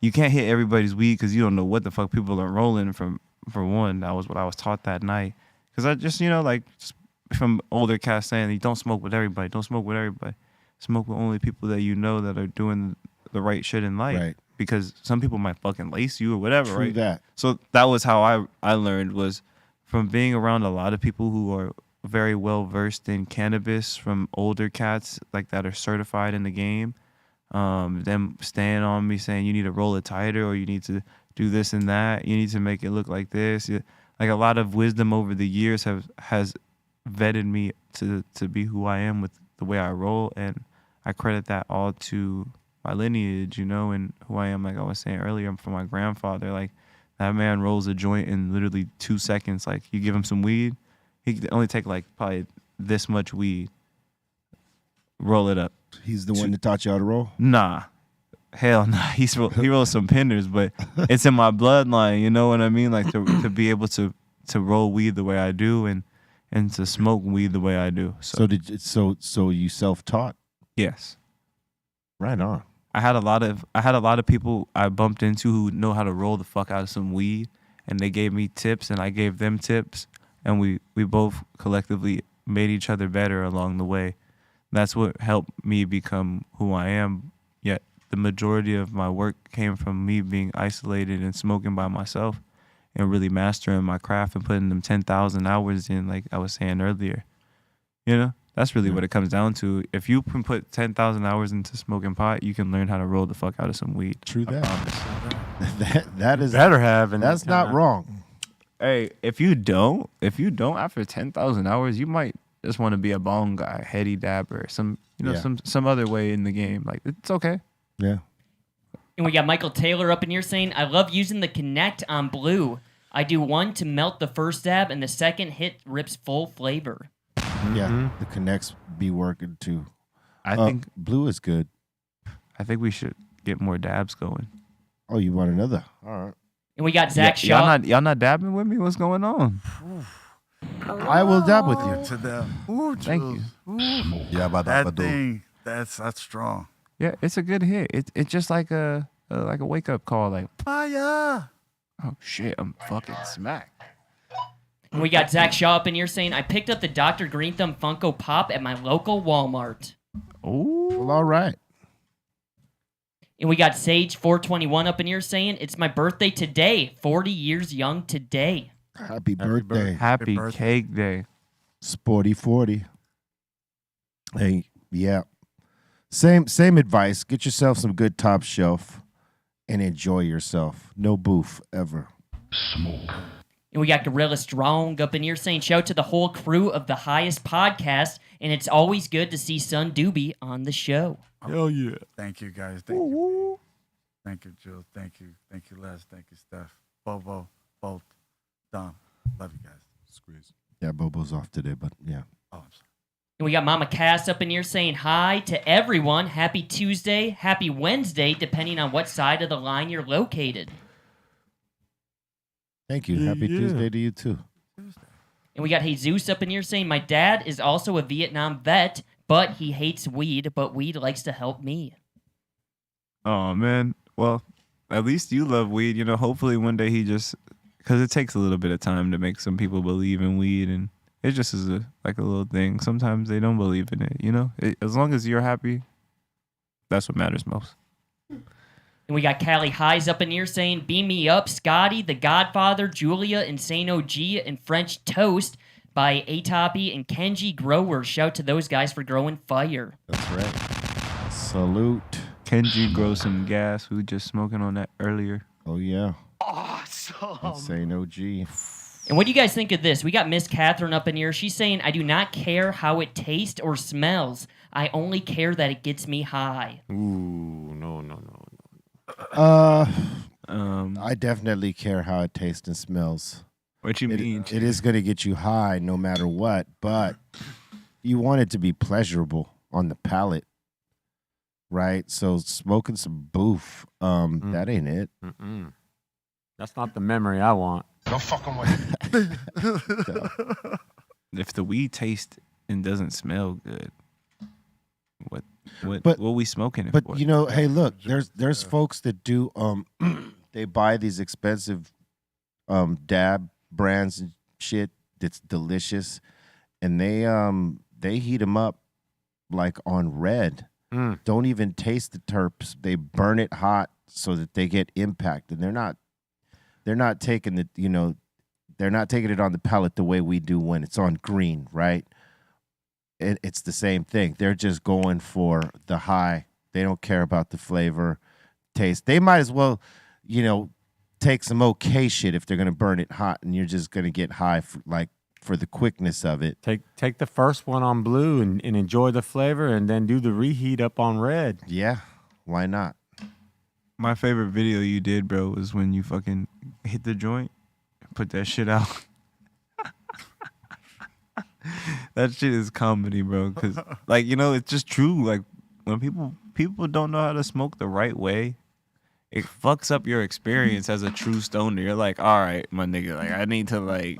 you can't hit everybody's weed because you don't know what the fuck people are rolling from. For one, that was what I was taught that night. Because I just, you know, like just from older cats saying, you don't smoke with everybody. Don't smoke with everybody. Smoke with only people that you know that are doing the right shit in life. Right. Because some people might fucking lace you or whatever, True right? that. So that was how I learned, was from being around a lot of people who are very well versed in cannabis, from older cats like that are certified in the game. Them staying on me saying you need to roll it tighter, or you need to do this and that. You need to make it look like this. Like a lot of wisdom over the years has vetted me to be who I am with the way I roll, and I credit that all to my lineage, you know, and who I am. Like I was saying earlier, I'm from my grandfather. Like that man rolls a joint in literally 2 seconds. Like you give him some weed, he could only take like probably this much weed, roll it up. He's the one that taught you how to roll? Nah. Hell no. He rolls some pinners, but it's in my bloodline, you know what I mean? Like to be able to roll weed the way I do and to smoke weed the way I do. So you self-taught? Yes. Right on. I had a lot of people I bumped into who know how to roll the fuck out of some weed, and they gave me tips and I gave them tips, and we both collectively made each other better along the way. That's what helped me become who I am. Yet the majority of my work came from me being isolated and smoking by myself and really mastering my craft and putting them 10,000 hours in, like I was saying earlier. You know, that's really what it comes down to. If you can put 10,000 hours into smoking pot, you can learn how to roll the fuck out of some weed. True that. That is better have, and that's not wrong. Hey, if you don't after 10,000 hours, you might just want to be a bong guy, heady dabber, some other way in the game. Like it's okay. Yeah. And we got Michael Taylor up in here saying, I love using the Connect on blue. I do one to melt the first dab, and the second hit rips full flavor. Yeah, the Connects be working too. I think blue is good. I think we should get more dabs going. Oh, you want another? All right. And we got Zach Shaw. Y'all not dabbing with me? What's going on? I will dab with you. To them. Ooh, thank you. Yeah, but that thing, that's strong. Yeah, it's a good hit. It's just like a wake up call. Like fire. Oh shit, I'm fucking smacked. And we got Zach Shaw up in here saying, I picked up the Dr. Greenthumb Funko Pop at my local Walmart. Oh, well, all right. And we got Sage421 up in here saying, it's my birthday today, 40 years young today. Happy birthday. Happy cake day. Sporty 40. Hey, yeah. Same advice. Get yourself some good top shelf and enjoy yourself. No boof ever. Smoke. And we got Gorilla Strong up in here saying, shout out to the whole crew of the Highest Podcast, and it's always good to see Son Doobie on the show. Hell yeah. Thank you, guys. Thank you. Thank you, Jules. Thank you. Thank you, Les. Thank you, Steph. Bobo, Bolt, Dom. Love you guys. Squeeze. Yeah, Bobo's off today, but yeah. Oh, I'm sorry. And we got Mama Cass up in here saying hi to everyone. Happy Tuesday, happy Wednesday, depending on what side of the line you're located. Thank you. Happy Tuesday to you, too. And we got Jesus up in here saying, my dad is also a Vietnam vet, but he hates weed, but weed likes to help me. Oh, man. Well, at least you love weed. You know, hopefully one day he just... Because it takes a little bit of time to make some people believe in weed, and it just is like a little thing. Sometimes they don't believe in it, you know? As long as you're happy, that's what matters most. And we got Callie Highs up in here saying, beam me up, Scotty, The Godfather, Julia, Insane OG, and French Toast by Atopi and Kenji Grower. Shout to those guys for growing fire. That's right. Salute. Kenji grow some gas. We were just smoking on that earlier. Oh, yeah. Awesome. Insane OG. And what do you guys think of this? We got Miss Catherine up in here. She's saying, I do not care how it tastes or smells. I only care that it gets me high. Ooh, no. I definitely care how it tastes and smells. What you mean? It is going to get you high no matter what, but you want it to be pleasurable on the palate, right? So smoking some boof, that ain't it. Mm-mm. That's not the memory I want. No fucking way. If the weed tastes and doesn't smell good, what we smoking it But for? you know, hey, look, there's folks that do they buy these expensive dab brands and shit that's delicious, and they heat them up like on red. Don't even taste the terps. They burn it hot so that they get impact, and they're not taking it, you know, they're not taking it on the palate the way we do when it's on green, right? It's the same thing. They're just going for the high. They don't care about the flavor, taste. They might as well, you know, take some okay shit if they're going to burn it hot, and you're just going to get high for the quickness of it. Take the first one on blue and enjoy the flavor, and then do the reheat up on red. Yeah, why not? My favorite video you did, bro, was when you fucking hit the joint and put that shit out. That shit is comedy, bro. Cause like, you know, it's just true. Like when people don't know how to smoke the right way, it fucks up your experience as a true stoner. You're like, all right, my nigga, like I need to like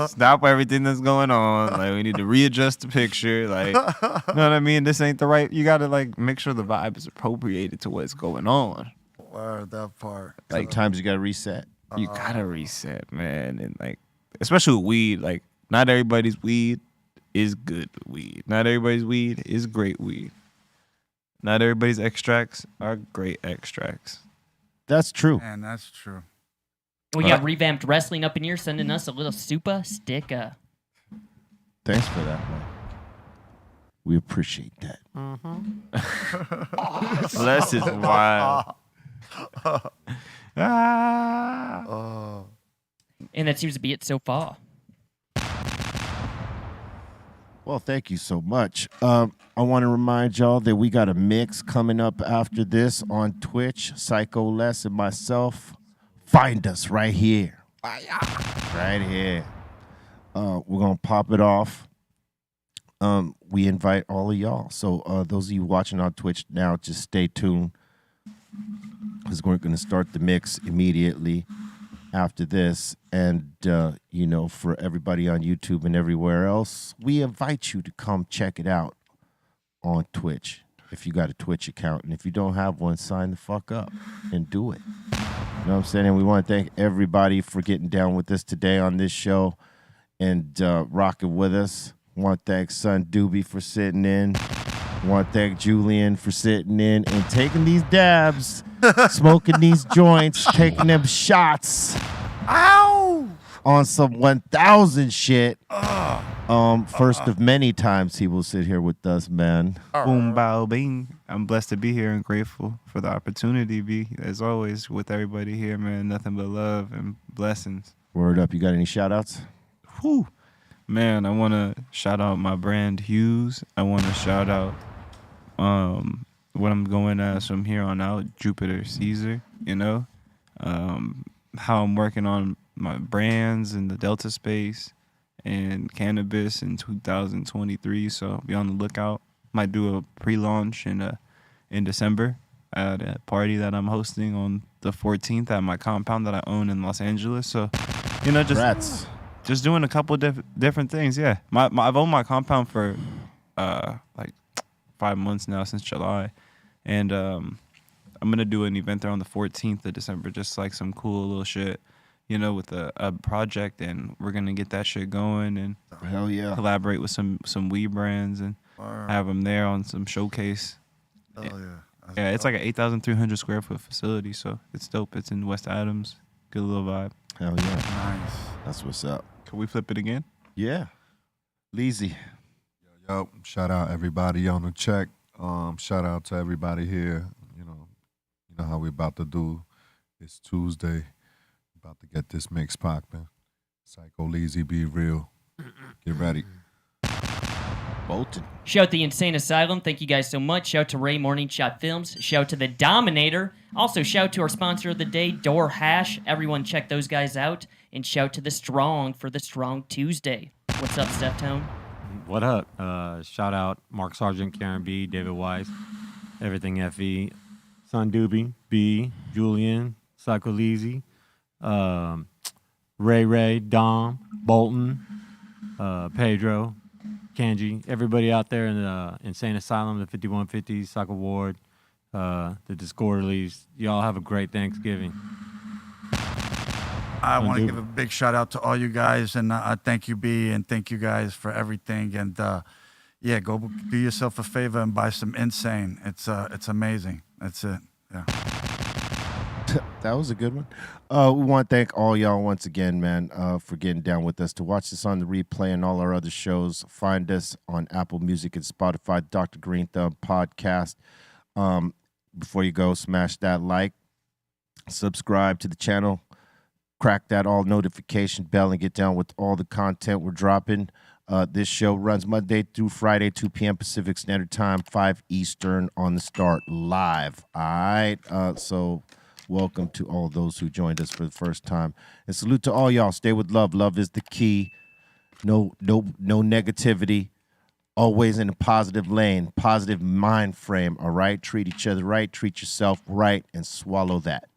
stop everything that's going on. Like we need to readjust the picture. Like, you know what I mean? This ain't the right. You gotta like make sure the vibe is appropriated to what's going on. Word, that part. Like sometimes you got to reset. You gotta reset, man. And like, especially with weed, like not everybody's weed is good weed. Not everybody's weed is great weed. Not everybody's extracts are great extracts. That's true. Man, that's true. We got Revamped Wrestling up in here sending us a little super sticker. Thanks for that, man. We appreciate that. Bless is wild. And that seems to be it so far. Well, thank you so much. I want to remind y'all that we got a mix coming up after this on Twitch. Psycho Les and myself. Find us right here. Right here. We're going to pop it off. We invite all of y'all. So those of you watching on Twitch now, just stay tuned, because we're going to start the mix immediately after this. And, you know, for everybody on YouTube and everywhere else, we invite you to come check it out on Twitch if you got a Twitch account. And if you don't have one, sign the fuck up and do it. You know what I'm saying? And we want to thank everybody for getting down with us today on this show and rocking with us. Want to thank Son Doobie for sitting in. Want to thank Julian for sitting in and taking these dabs, smoking these joints, taking them shots. Ow! On some 1000 shit. First of many times he will sit here with us, man. Boom, bow, bing. I'm blessed to be here and grateful for the opportunity to be, as always, with everybody here, man. Nothing but love and blessings. Word up. You got any shout outs? Whew. Man, I want to shout out my brand Hughes. I want to shout out what I'm going as from here on out, Jupiter Caesar, you know, how I'm working on my brands in the Delta space and cannabis in 2023. So be on the lookout. Might do a pre-launch in December at a party that I'm hosting on the 14th at my compound that I own in Los Angeles. So, you know, just doing a couple different things. Yeah, I've owned my compound for like 5 months now, since July, and I'm gonna do an event there on the 14th of December, just like some cool little shit, you know, with a project, and we're gonna get that shit going and hell yeah, collaborate with some weed brands and have them there on some showcase. Oh yeah. Yeah, it's like an 8,300 square foot facility, so it's dope. It's in West Adams. Good little vibe. Hell yeah. Nice. That's what's up. Can we flip it again? Yeah. Leezy. Yo, shout out everybody on the check. Shout out to everybody here. You know how we about to do. It's Tuesday. About to get this mix popping. Psycho Leezy, be real. Get ready. Bolton. Shout the Insane Asylum. Thank you guys so much. Shout to Ray Morning Shot Films. Shout to the Dominator. Also, shout to our sponsor of the day, Door Hash. Everyone check those guys out. And shout to the Strong for the Strong Tuesday. What's up, Steph Tone? What up? Shout out Mark Sargent, Karen B, David Weiss, Everything FE, Son Doobie, B, Julian, Psycho Leezy, Ray, Dom, Bolton, Pedro, Kanji, everybody out there in the Insane Asylum, the 5150, Psycho Ward, the Discorderlies. Y'all have a great Thanksgiving. I want to give a big shout out to all you guys, and thank you, B, and thank you guys for everything. And yeah, go do yourself a favor and buy some Insane. It's amazing. That's it. Yeah. That was a good one. We want to thank all y'all once again, man, for getting down with us. To watch this on the replay and all our other shows, find us on Apple Music and Spotify, Dr. Greenthumb Podcast. Before you go, smash that like, subscribe to the channel, crack that all notification bell, and get down with all the content we're dropping. This show runs Monday through Friday, 2 p.m. Pacific Standard Time, 5 Eastern on the Start live. All right. So welcome to all those who joined us for the first time. And salute to all y'all. Stay with love. Love is the key. No negativity. Always in a positive lane, positive mind frame. All right. Treat each other right. Treat yourself right. And swallow that.